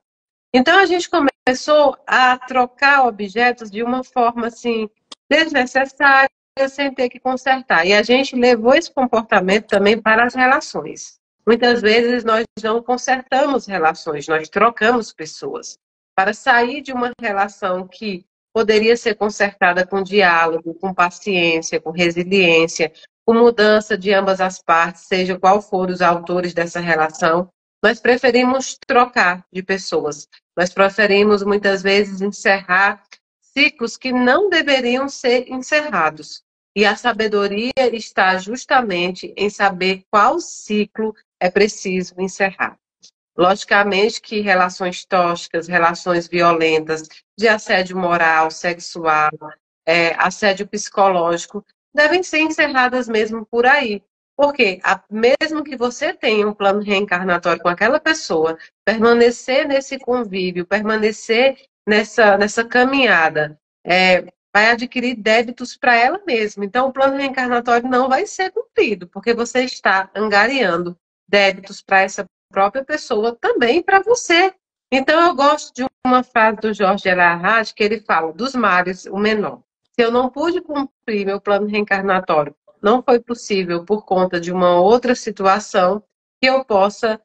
Então a gente começou a trocar objetos de uma forma assim desnecessária, sem ter que consertar. E a gente levou esse comportamento também para as relações. Muitas vezes nós não consertamos relações, nós trocamos pessoas para sair de uma relação que poderia ser consertada com diálogo, com paciência, com resiliência, com mudança de ambas as partes, seja qual for os autores dessa relação. Nós preferimos trocar de pessoas. Nós preferimos, muitas vezes, encerrar ciclos que não deveriam ser encerrados. E a sabedoria está justamente em saber qual ciclo é preciso encerrar. Logicamente que relações tóxicas, relações violentas, de assédio moral, sexual, assédio psicológico, devem ser encerradas mesmo por aí. Porque mesmo que você tenha um plano reencarnatório com aquela pessoa, permanecer nesse convívio, permanecer nessa caminhada, vai adquirir débitos para ela mesma. Então, o plano reencarnatório não vai ser cumprido, porque você está angariando débitos para essa própria pessoa, também para você. Então, eu gosto de uma frase do Jorge Elahad, que ele fala: dos males, o menor. Se eu não pude cumprir meu plano reencarnatório, não foi possível por conta de uma outra situação, que eu possa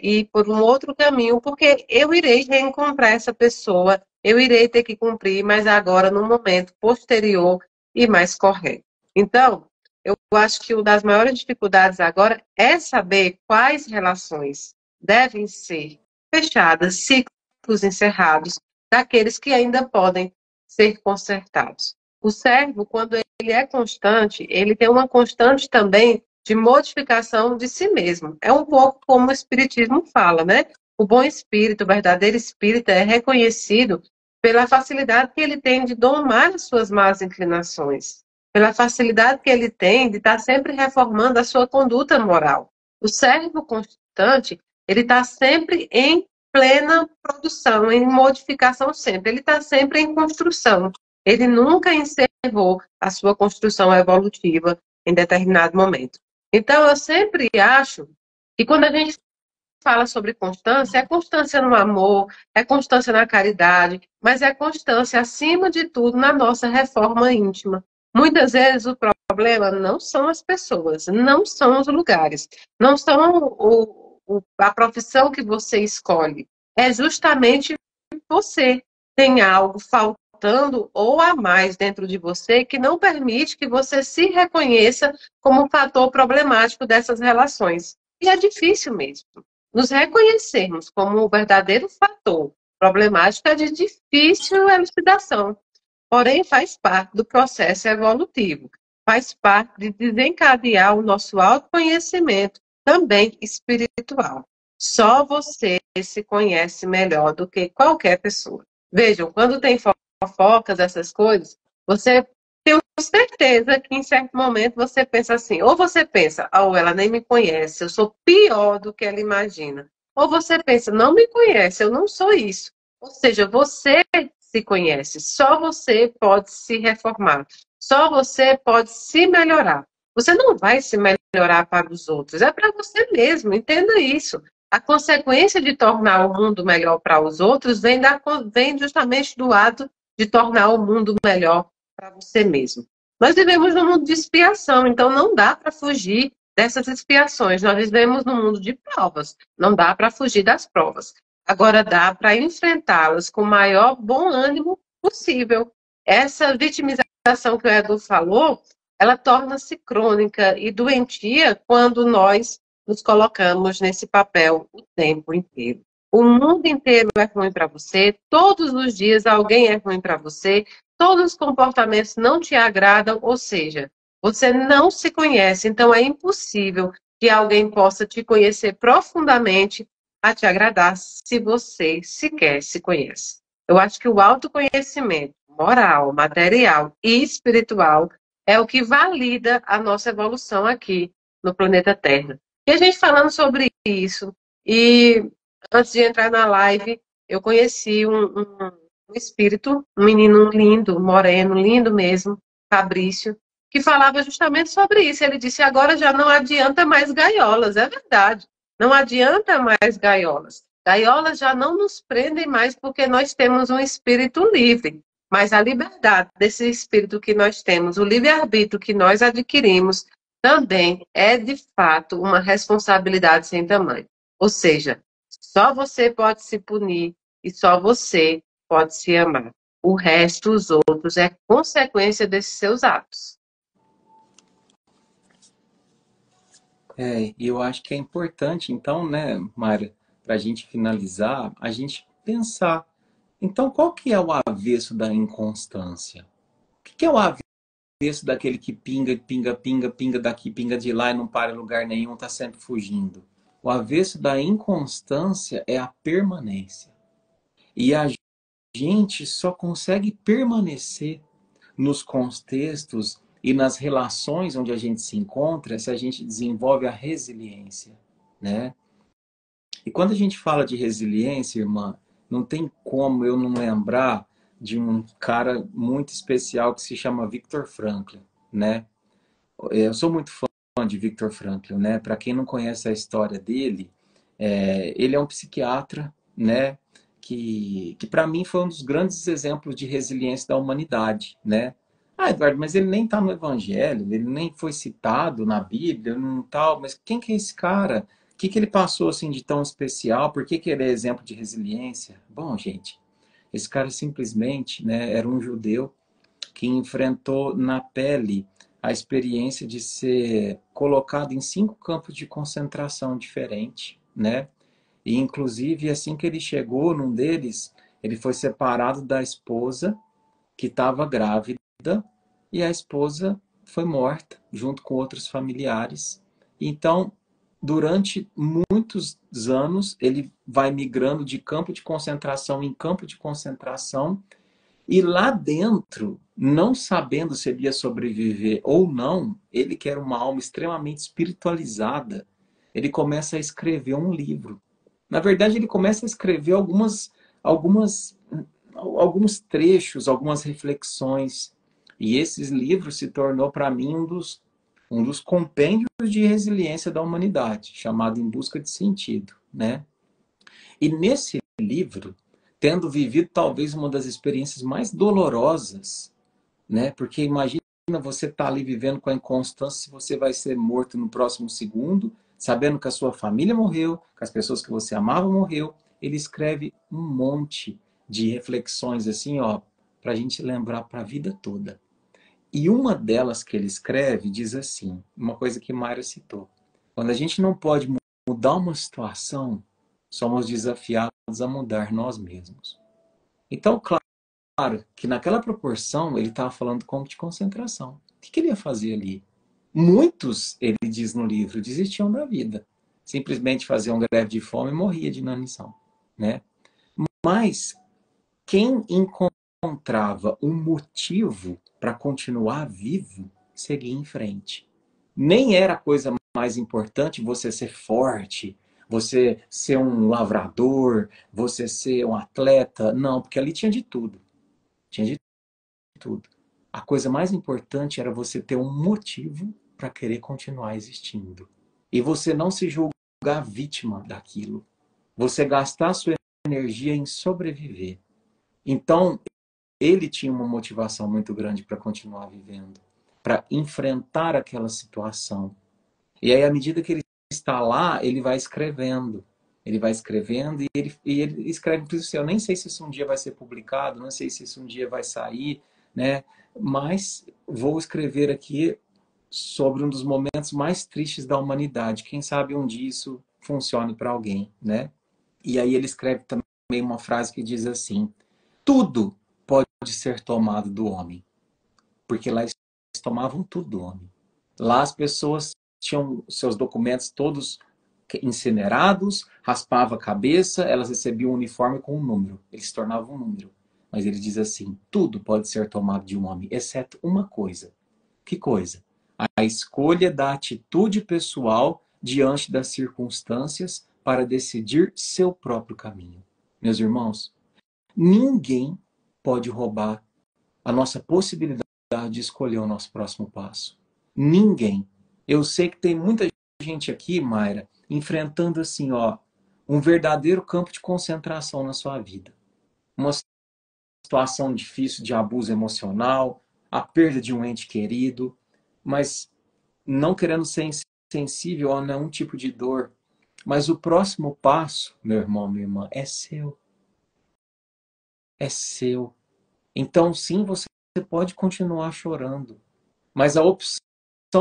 ir por um outro caminho, porque eu irei reencontrar essa pessoa, eu irei ter que cumprir, mas agora no momento posterior e mais correto. Então, eu acho que uma das maiores dificuldades agora é saber quais relações devem ser fechadas, ciclos encerrados, daqueles que ainda podem ser consertados. O servo, quando ele é constante, ele tem uma constante também de modificação de si mesmo. É um pouco como o Espiritismo fala, né? O bom espírito, o verdadeiro espírito é reconhecido pela facilidade que ele tem de domar as suas más inclinações, pela facilidade que ele tem de estar sempre reformando a sua conduta moral. O servo constante, ele está sempre em plena produção, em modificação sempre. Ele está sempre em construção. Ele nunca encerrou a sua construção evolutiva em determinado momento. Então, eu sempre acho que quando a gente fala sobre constância, é constância no amor, é constância na caridade, mas é constância, acima de tudo, na nossa reforma íntima. Muitas vezes o problema não são as pessoas, não são os lugares, não são a profissão que você escolhe. É justamente você. Tem algo faltando ou a mais dentro de você que não permite que você se reconheça como um fator problemático dessas relações. E é difícil mesmo. Nos reconhecermos como um verdadeiro fator problemático é de difícil elucidação. Porém, faz parte do processo evolutivo, faz parte de desencadear o nosso autoconhecimento, também espiritual. Só você se conhece melhor do que qualquer pessoa. Vejam, quando tem fofocas, essas coisas, você tem certeza que em certo momento você pensa assim, ou você pensa, oh, ela nem me conhece, eu sou pior do que ela imagina. Ou você pensa, não me conhece, eu não sou isso. Ou seja, você se conhece, só você pode se reformar, só você pode se melhorar. Você não vai se melhorar para os outros, é para você mesmo, entenda isso. A consequência de tornar o mundo melhor para os outros vem justamente do ato de tornar o mundo melhor para você mesmo. Nós vivemos num mundo de expiação, então não dá para fugir dessas expiações. Nós vivemos num mundo de provas, não dá para fugir das provas. Agora dá para enfrentá-las com o maior bom ânimo possível. Essa vitimização que o Edu falou, ela torna-se crônica e doentia quando nós nos colocamos nesse papel o tempo inteiro. O mundo inteiro é ruim para você, todos os dias alguém é ruim para você, todos os comportamentos não te agradam, ou seja, você não se conhece, então é impossível que alguém possa te conhecer profundamente a te agradar se você sequer se conhece. Eu acho que o autoconhecimento moral, material e espiritual é o que valida a nossa evolução aqui no planeta Terra. E a gente falando sobre isso, e antes de entrar na live, eu conheci um espírito, um menino lindo, moreno, lindo mesmo, Fabrício, que falava justamente sobre isso. Ele disse, agora já não adianta mais gaiolas, é verdade. Não adianta mais gaiolas. Gaiolas já não nos prendem mais porque nós temos um espírito livre. Mas a liberdade desse espírito que nós temos, o livre-arbítrio que nós adquirimos, também é, de fato, uma responsabilidade sem tamanho. Ou seja, só você pode se punir e só você pode se amar. O resto, os outros, é consequência desses seus atos. E eu acho que é importante, então, né, Mária, para a gente finalizar, a gente pensar. Então, qual que é o avesso da inconstância? O que é o avesso daquele que pinga, pinga, pinga, pinga daqui, pinga de lá e não para em lugar nenhum, está sempre fugindo? O avesso da inconstância é a permanência. E a gente só consegue permanecer nos contextos e nas relações onde a gente se encontra se a gente desenvolve a resiliência, né? E quando a gente fala de resiliência, irmã, não tem como eu não lembrar de um cara muito especial que se chama Viktor Frankl, né? Eu sou muito fã de Viktor Frankl, né? Para quem não conhece a história dele, ele é um psiquiatra, né? Que para mim foi um dos grandes exemplos de resiliência da humanidade, né? Ah, Eduardo, mas ele nem está no Evangelho, ele nem foi citado na Bíblia, não tal. Mas quem que é esse cara? O que ele passou assim de tão especial? Por que ele é exemplo de resiliência? Bom, gente, esse cara simplesmente, né, era um judeu que enfrentou na pele a experiência de ser colocado em 5 campos de concentração diferentes, né? E, inclusive, assim que ele chegou num deles, ele foi separado da esposa, que estava grávida, e a esposa foi morta, junto com outros familiares. Então, durante muitos anos, ele vai migrando de campo de concentração em campo de concentração, e lá dentro, não sabendo se ele ia sobreviver ou não, ele que era uma alma extremamente espiritualizada, ele começa a escrever um livro. Na verdade, ele começa a escrever algumas, alguns trechos, algumas reflexões. E esses livros se tornou para mim um dos compêndios de resiliência da humanidade, chamado Em Busca de Sentido, né? E nesse livro, tendo vivido talvez uma das experiências mais dolorosas, né? Porque imagina você estar ali vivendo com a inconstância se você vai ser morto no próximo segundo, sabendo que a sua família morreu, que as pessoas que você amava morreu. Ele escreve um monte de reflexões assim, ó, para a gente lembrar para a vida toda. E uma delas que ele escreve diz assim, uma coisa que Mayra citou: quando a gente não pode mudar uma situação, somos desafiados a mudar nós mesmos. Então, claro que naquela proporção ele estava falando como de concentração. O que ele ia fazer ali? Muitos, ele diz no livro, desistiam da vida. Simplesmente faziam greve de fome e morria de inanição, né? Mas quem encontrava um motivo para continuar vivo, seguia em frente. Nem era a coisa mais importante você ser forte, você ser um lavrador, você ser um atleta. Não, porque ali tinha de tudo. Tinha de tudo. A coisa mais importante era você ter um motivo para querer continuar existindo. E você não se julgar vítima daquilo. Você gastar sua energia em sobreviver. Então, ele tinha uma motivação muito grande para continuar vivendo, para enfrentar aquela situação. E aí, à medida que ele está lá, ele vai escrevendo. Ele vai escrevendo e ele escreve para assim, eu nem sei se isso um dia vai ser publicado, não sei se isso um dia vai sair, né? Mas vou escrever aqui sobre um dos momentos mais tristes da humanidade. Quem sabe um dia isso funcione para alguém, né? E aí ele escreve também uma frase que diz assim: tudo pode ser tomado do homem, porque lá eles tomavam tudo do homem. Lá as pessoas tinham seus documentos todos incinerados, raspava a cabeça, elas recebiam um uniforme com um número, eles se tornavam um número. Mas ele diz assim: tudo pode ser tomado de um homem, exceto uma coisa. Que coisa? A escolha da atitude pessoal diante das circunstâncias para decidir seu próprio caminho. Meus irmãos, ninguém pode roubar a nossa possibilidade de escolher o nosso próximo passo. Ninguém. Eu sei que tem muita gente aqui, Mayra, enfrentando assim, ó, um verdadeiro campo de concentração na sua vida. Uma situação difícil de abuso emocional, a perda de um ente querido, mas não querendo ser insensível a nenhum tipo de dor. Mas o próximo passo, meu irmão, minha irmã, é seu. É seu. Então, sim, você pode continuar chorando, mas a opção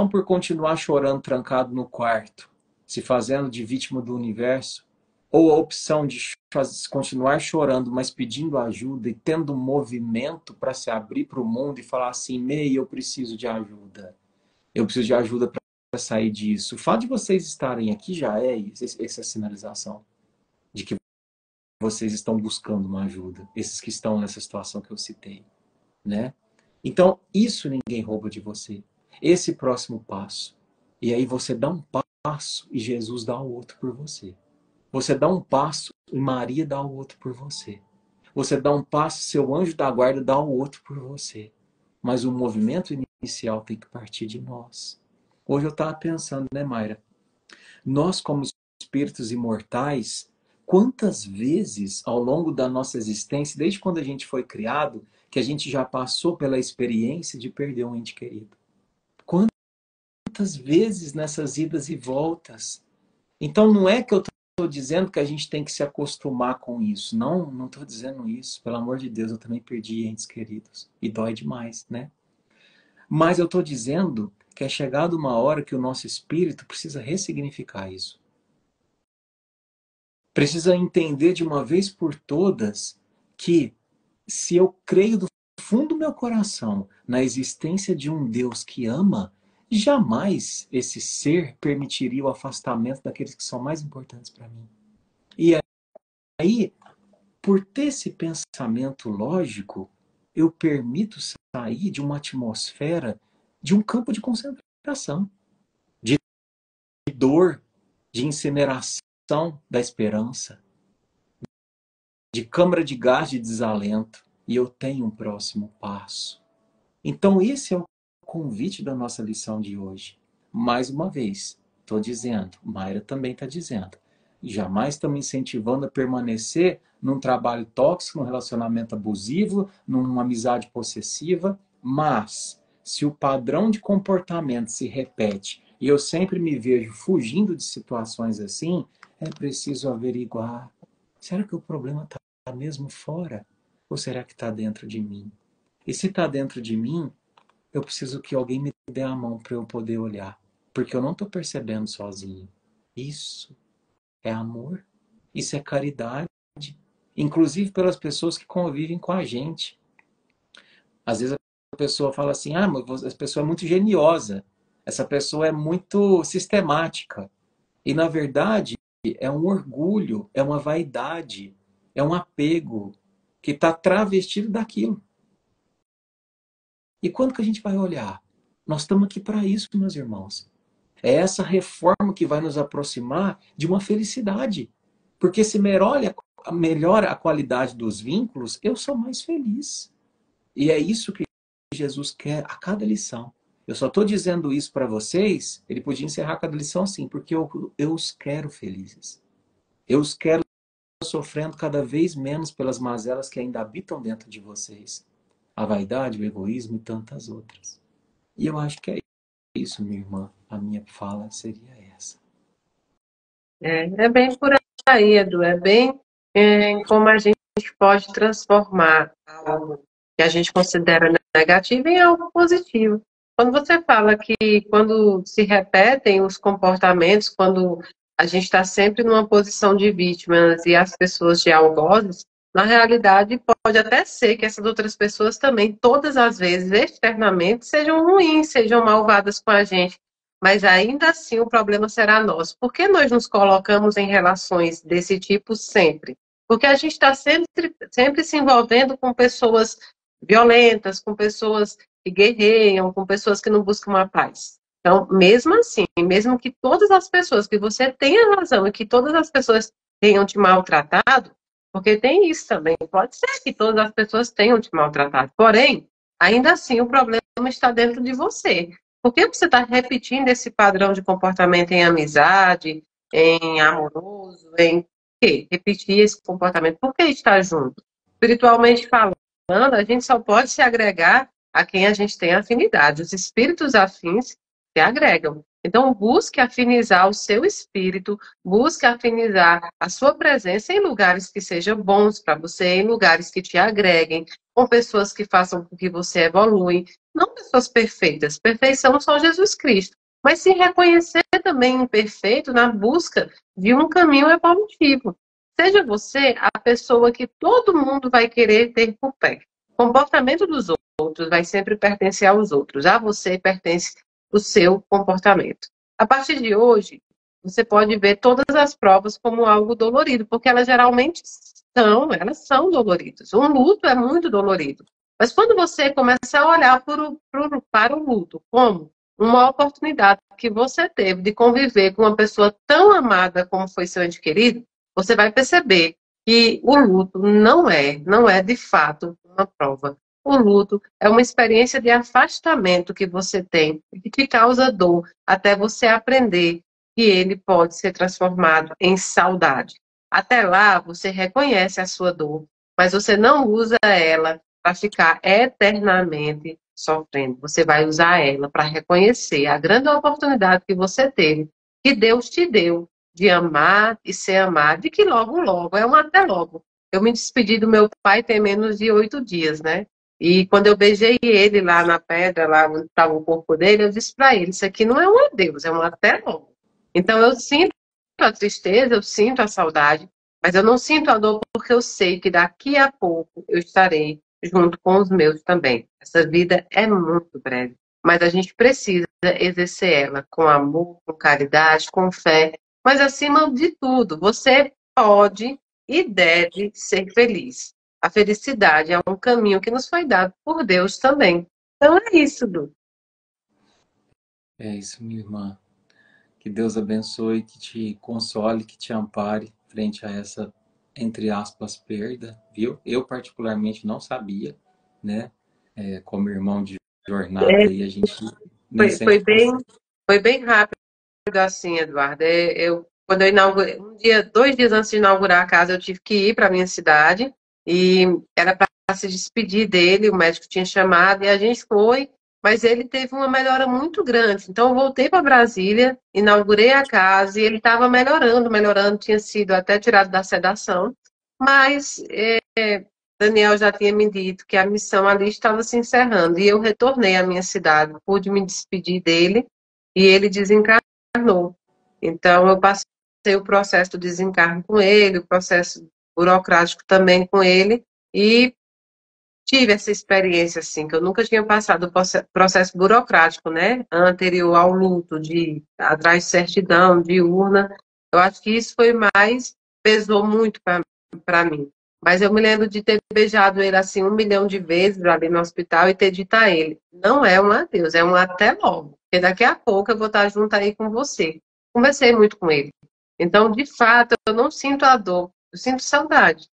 por continuar chorando trancado no quarto, se fazendo de vítima do universo, ou a opção de continuar chorando, mas pedindo ajuda e tendo um movimento para se abrir para o mundo e falar assim: Mei, eu preciso de ajuda. Eu preciso de ajuda para sair disso. O fato de vocês estarem aqui já é essa sinalização de que vocês estão buscando uma ajuda. Esses que estão nessa situação que eu citei, né? Então, isso ninguém rouba de você. Esse próximo passo. E aí você dá um passo e Jesus dá o outro por você. Você dá um passo e Maria dá o outro por você. Você dá um passo, seu anjo da guarda dá o outro por você. Mas o movimento inicial tem que partir de nós. Hoje eu estava pensando, né, Mayra? Nós, como espíritos imortais, quantas vezes ao longo da nossa existência, desde quando a gente foi criado, que a gente já passou pela experiência de perder um ente querido? Quantas vezes nessas idas e voltas? Então não é que eu estou dizendo que a gente tem que se acostumar com isso. Não, não estou dizendo isso. Pelo amor de Deus, eu também perdi entes queridos. E dói demais, né? Mas eu estou dizendo que é chegada uma hora que o nosso espírito precisa ressignificar isso. Precisa entender de uma vez por todas que se eu creio do fundo do meu coração na existência de um Deus que ama, jamais esse ser permitiria o afastamento daqueles que são mais importantes para mim. E aí, por ter esse pensamento lógico, eu permito sair de uma atmosfera, de um campo de concentração, de dor, de incineração da esperança, de câmara de gás de desalento, e eu tenho um próximo passo. Então esse é o convite da nossa lição de hoje. Mais uma vez, estou dizendo, Mayra também está dizendo, jamais estamos incentivando a permanecer num trabalho tóxico, num relacionamento abusivo, numa amizade possessiva, mas se o padrão de comportamento se repete e eu sempre me vejo fugindo de situações assim, é preciso averiguar, será que o problema está mesmo fora? Ou será que está dentro de mim? E se está dentro de mim, eu preciso que alguém me dê a mão para eu poder olhar. Porque eu não estou percebendo sozinho. Isso é amor. Isso é caridade. Inclusive pelas pessoas que convivem com a gente. Às vezes a pessoa fala assim, mas essa pessoa é muito geniosa. Essa pessoa é muito sistemática. E na verdade é um orgulho, é uma vaidade, é um apego que está travestido daquilo. E quando que a gente vai olhar? Nós estamos aqui para isso, meus irmãos. É essa reforma que vai nos aproximar de uma felicidade. Porque se melhora a qualidade dos vínculos, eu sou mais feliz. E é isso que Jesus quer a cada lição. Eu só estou dizendo isso para vocês, ele podia encerrar cada lição assim, porque eu os quero felizes. Eu os quero sofrendo cada vez menos pelas mazelas que ainda habitam dentro de vocês. A vaidade, o egoísmo e tantas outras. E eu acho que é isso, minha irmã. A minha fala seria essa. É bem por aí, Edu. É bem como a gente pode transformar algo que a gente considera negativo em algo positivo. Quando você fala que quando se repetem os comportamentos, quando a gente está sempre numa posição de vítimas e as pessoas de algozes, na realidade pode até ser que essas outras pessoas também, todas as vezes, externamente, sejam ruins, sejam malvadas com a gente. Mas ainda assim o problema será nosso. Por que nós nos colocamos em relações desse tipo sempre? Porque a gente está sempre se envolvendo com pessoas violentas, com pessoas que guerreiam, com pessoas que não buscam a paz. Então, mesmo assim, mesmo que todas as pessoas, que você tenha razão e que todas as pessoas tenham te maltratado, porque tem isso também, pode ser que todas as pessoas tenham te maltratado, porém, ainda assim o problema está dentro de você. Por que você está repetindo esse padrão de comportamento em amizade, em amoroso, em quê? Repetir esse comportamento? Por que estar junto? Espiritualmente falando, a gente só pode se agregar a quem a gente tem afinidade. Os espíritos afins se agregam. Então, busque afinizar o seu espírito, busque afinizar a sua presença em lugares que sejam bons para você, em lugares que te agreguem, com pessoas que façam com que você evolui. Não pessoas perfeitas. Perfeição só Jesus Cristo. Mas se reconhecer também imperfeito na busca de um caminho evolutivo. Seja você a pessoa que todo mundo vai querer ter por perto. O comportamento dos outros vai sempre pertencer aos outros. A você pertence o seu comportamento. A partir de hoje, você pode ver todas as provas como algo dolorido, porque elas geralmente são doloridas. Um luto é muito dolorido. Mas quando você começa a olhar para o luto como uma oportunidade que você teve de conviver com uma pessoa tão amada como foi seu ente querido, você vai perceber que o luto não é de fato uma prova. O luto é uma experiência de afastamento que você tem, que te causa dor, até você aprender que ele pode ser transformado em saudade. Até lá, você reconhece a sua dor, mas você não usa ela para ficar eternamente sofrendo. Você vai usar ela para reconhecer a grande oportunidade que você teve, que Deus te deu, de amar e ser amado, e que logo, logo, é um até logo. Eu me despedi do meu pai tem menos de 8 dias, né? E quando eu beijei ele lá na pedra, lá onde estava o corpo dele, eu disse para ele, isso aqui não é um adeus, é um até logo. Então eu sinto a tristeza, eu sinto a saudade, Mas eu não sinto a dor porque eu sei que daqui a pouco eu estarei junto com os meus também. Essa vida é muito breve, mas a gente precisa exercer ela com amor, com caridade, com fé. Mas acima de tudo, você pode e deve ser feliz. A felicidade é um caminho que nos foi dado por Deus também. Então é isso, Du. É isso, minha irmã. Que Deus abençoe, que te console, que te ampare frente a essa, entre aspas, perda, viu? Eu particularmente não sabia, né? Como irmão de jornada aí, a gente nem Foi, foi sempre bem, consegue. foi bem rápido assim, Eduardo. Quando eu inaugurei, 2 dias antes de inaugurar a casa, eu tive que ir para a minha cidade e era para se despedir dele, o médico tinha chamado e a gente foi, mas ele teve uma melhora muito grande. Então, eu voltei para Brasília, inaugurei a casa e ele estava melhorando, melhorando, tinha sido até tirado da sedação, mas Daniel já tinha me dito que a missão ali estava se encerrando e eu retornei à minha cidade, pude me despedir dele e ele desencarnou. Então, eu passei o processo do desencarne com ele, o processo burocrático também com ele, e tive essa experiência, assim, que eu nunca tinha passado o processo burocrático, né, anterior ao luto, de ir atrás de certidão, de urna. Eu acho que isso foi mais, pesou muito para mim. Mas eu me lembro de ter beijado ele, assim, 1 milhão de vezes ali no hospital e ter dito a ele, não é um adeus, é um até logo, porque daqui a pouco eu vou estar junto aí com você. Conversei muito com ele. Então, de fato, eu não sinto a dor, eu sinto saudade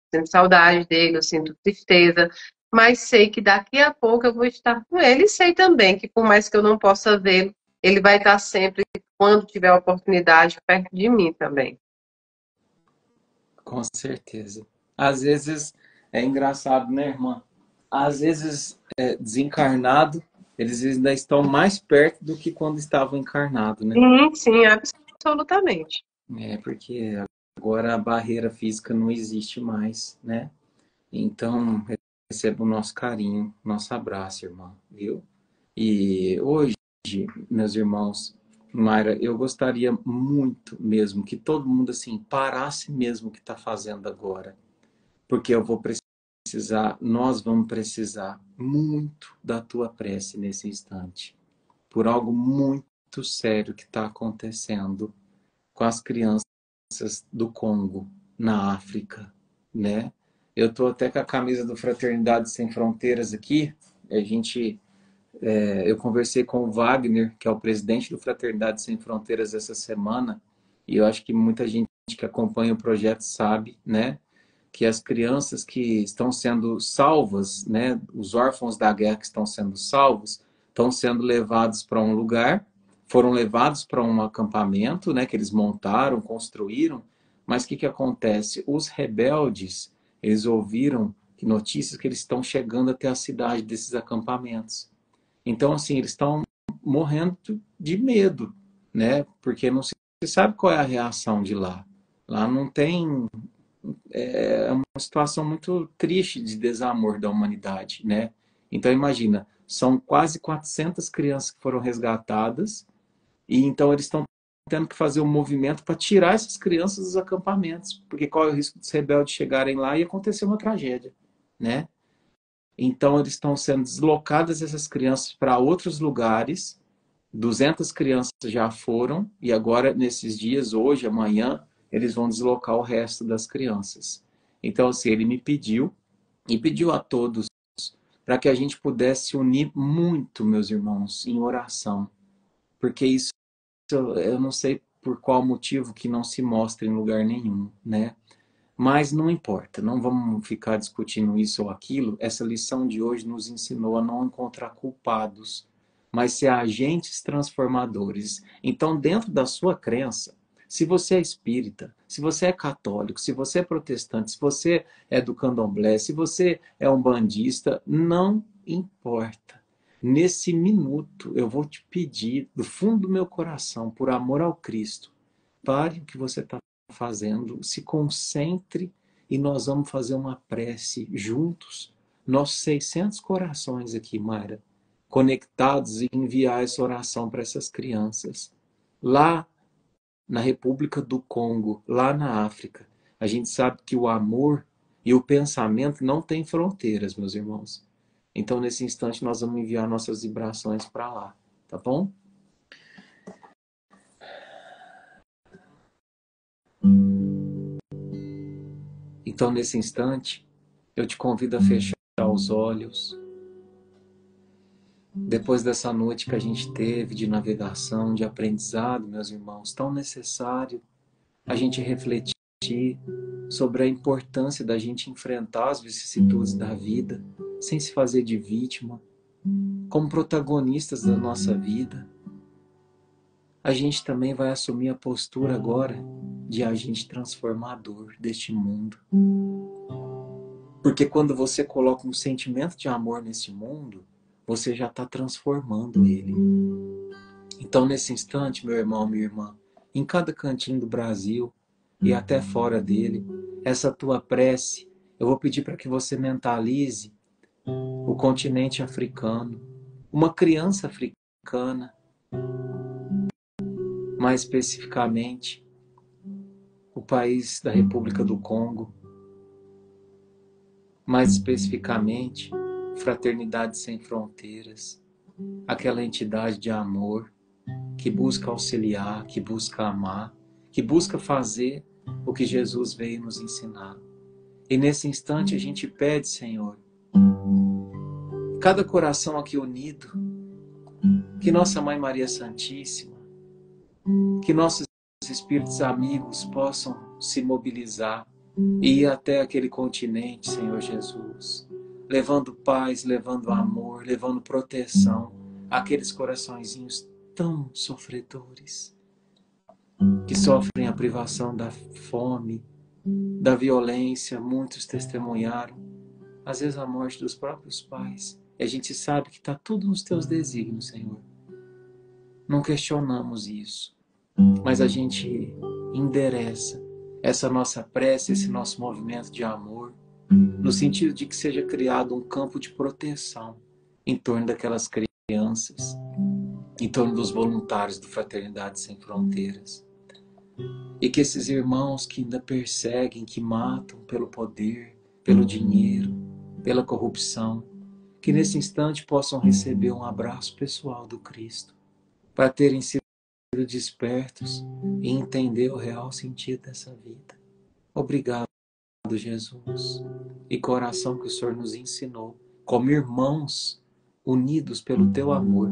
dele, eu sinto tristeza, mas sei que daqui a pouco eu vou estar com ele e sei também que por mais que eu não possa vê-lo, ele vai estar sempre, quando tiver a oportunidade, perto de mim também. Com certeza. Às vezes é engraçado, né, irmã? Às vezes, desencarnado, eles ainda estão mais perto do que quando estavam encarnados, né? Sim, sim, absolutamente. Porque agora a barreira física não existe mais, né? Então, receba o nosso carinho, nosso abraço, irmã, viu? E hoje, meus irmãos, Mayra, eu gostaria muito mesmo que todo mundo assim parasse mesmo o que está fazendo agora, porque eu vou precisar, nós vamos precisar muito da tua prece nesse instante, por algo muito sério que está acontecendo com as crianças do Congo, na África, né? Eu estou até com a camisa do Fraternidade Sem Fronteiras aqui. Eu conversei com o Wagner, que é o presidente do Fraternidade Sem Fronteiras essa semana, e eu acho que muita gente que acompanha o projeto sabe, né? Que as crianças que estão sendo salvas, né? Os órfãos da guerra que estão sendo salvos, estão sendo levados para um lugar, foram levados para um acampamento, né? Que eles montaram, construíram, mas o que acontece? Os rebeldes, eles ouviram notícias que eles estão chegando até a cidade desses acampamentos. Então, assim, eles estão morrendo de medo, né? Porque não se sabe qual é a reação de lá. Lá não tem. É uma situação muito triste de desamor da humanidade, né? Então, imagina, são quase 400 crianças que foram resgatadas, e então eles estão tendo que fazer um movimento para tirar essas crianças dos acampamentos, porque qual é o risco dos rebeldes chegarem lá e acontecer uma tragédia, né? Então, eles estão sendo deslocadas essas crianças para outros lugares. 200 crianças já foram, e agora, nesses dias, hoje, amanhã, eles vão deslocar o resto das crianças. Então, assim, ele me pediu, e pediu a todos, para que a gente pudesse unir muito, meus irmãos, em oração. Porque isso, eu não sei por qual motivo que não se mostra em lugar nenhum, né? Mas não importa, não vamos ficar discutindo isso ou aquilo. Essa lição de hoje nos ensinou a não encontrar culpados, mas ser agentes transformadores. Então, dentro da sua crença, se você é espírita, se você é católico, se você é protestante, se você é do candomblé, se você é umbandista, não importa. Nesse minuto, eu vou te pedir, do fundo do meu coração, por amor ao Cristo, pare o que você está fazendo, se concentre e nós vamos fazer uma prece juntos. Nossos 600 corações aqui, Mayra, conectados e enviar essa oração para essas crianças. Lá na República do Congo, lá na África, A gente sabe que o amor e o pensamento não têm fronteiras, meus irmãos. Então, nesse instante, nós vamos enviar nossas vibrações para lá, tá bom? Então, nesse instante, eu te convido a fechar os olhos. Depois dessa noite que a gente teve de navegação, de aprendizado, meus irmãos, tão necessário a gente refletir sobre a importância da gente enfrentar as vicissitudes da vida, sem se fazer de vítima, como protagonistas da nossa vida. A gente também vai assumir a postura agora de agente transformador deste mundo. Porque quando você coloca um sentimento de amor nesse mundo, você já está transformando ele. Então, nesse instante, meu irmão, minha irmã, em cada cantinho do Brasil e até fora dele, essa tua prece, eu vou pedir para que você mentalize o continente africano, uma criança africana, mais especificamente o país da República do Congo, mais especificamente Fraternidade Sem Fronteiras, aquela entidade de amor que busca auxiliar, que busca amar, que busca fazer o que Jesus veio nos ensinar. E nesse instante a gente pede, Senhor, cada coração aqui unido, que Nossa Mãe Maria Santíssima, que nossos espíritos amigos possam se mobilizar e ir até aquele continente, Senhor Jesus, levando paz, levando amor, levando proteção àqueles coraçõezinhos tão sofredores, que sofrem a privação da fome, da violência. Muitos testemunharam, às vezes, a morte dos próprios pais. E a gente sabe que está tudo nos teus desígnios, Senhor. Não questionamos isso, mas a gente endereça essa nossa prece, esse nosso movimento de amor, no sentido de que seja criado um campo de proteção em torno daquelas crianças, em torno dos voluntários do Fraternidade Sem Fronteiras. E que esses irmãos que ainda perseguem, que matam pelo poder, pelo dinheiro, pela corrupção, que nesse instante possam receber um abraço pessoal do Cristo, para terem sido despertos e entender o real sentido dessa vida. Obrigado, Jesus, e coração que o Senhor nos ensinou, como irmãos unidos pelo teu amor,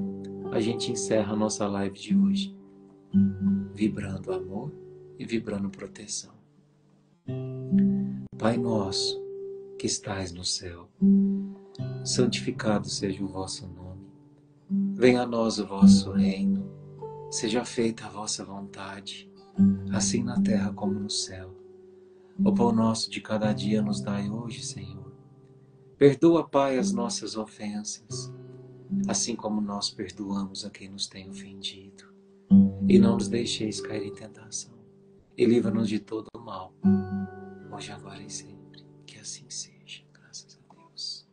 a gente encerra a nossa live de hoje, vibrando amor e vibrando proteção. Pai nosso, que estais no céu, santificado seja o vosso nome. Venha a nós o vosso reino. Seja feita a vossa vontade, assim na terra como no céu. O pão nosso de cada dia nos dai hoje, Senhor. Perdoa, Pai, as nossas ofensas, assim como nós perdoamos a quem nos tem ofendido. E não nos deixeis cair em tentação, e livra-nos de todo o mal, hoje, agora e sempre. Que assim seja, graças a Deus.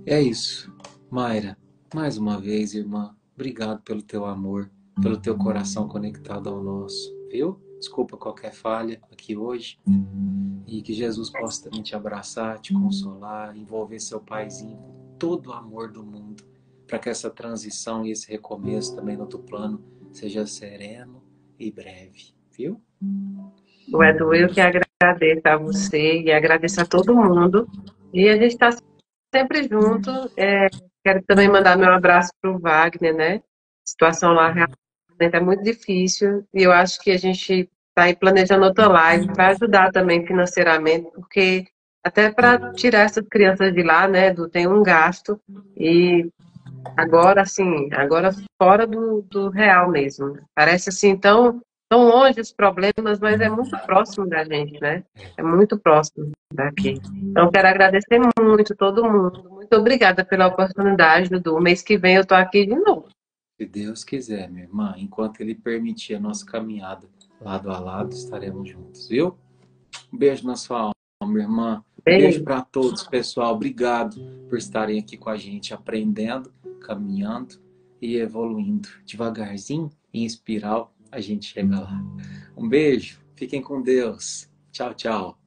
É isso. Mayra, mais uma vez, irmã, obrigado pelo teu amor, pelo teu coração conectado ao nosso, viu? Desculpa qualquer falha aqui hoje. E que Jesus possa também te abraçar, te consolar, envolver seu paizinho com todo o amor do mundo, para que essa transição e esse recomeço também no outro plano seja sereno e breve, viu? O Edu, eu que agradeço a você e agradeço a todo mundo. E a gente está sempre junto. Quero também mandar meu abraço para o Wagner, né? A situação lá realmente é muito difícil e eu acho que a gente está aí planejando outra live para ajudar também financeiramente, porque até para tirar essas crianças de lá, né, Edu, tem um gasto e agora, assim, agora fora do real mesmo. Parece assim tão longe os problemas, mas é muito próximo da gente, né? É muito próximo daqui. Então, quero agradecer muito todo mundo. Muito obrigada pela oportunidade, Dudu. Mês que vem eu tô aqui de novo. Se Deus quiser, minha irmã, enquanto Ele permitir a nossa caminhada lado a lado, estaremos juntos, viu? Um beijo na sua alma, minha irmã. Um beijo para todos, pessoal. Obrigado por estarem aqui com a gente, aprendendo, caminhando e evoluindo devagarzinho, em espiral, a gente chega lá. Um beijo, fiquem com Deus. Tchau, tchau.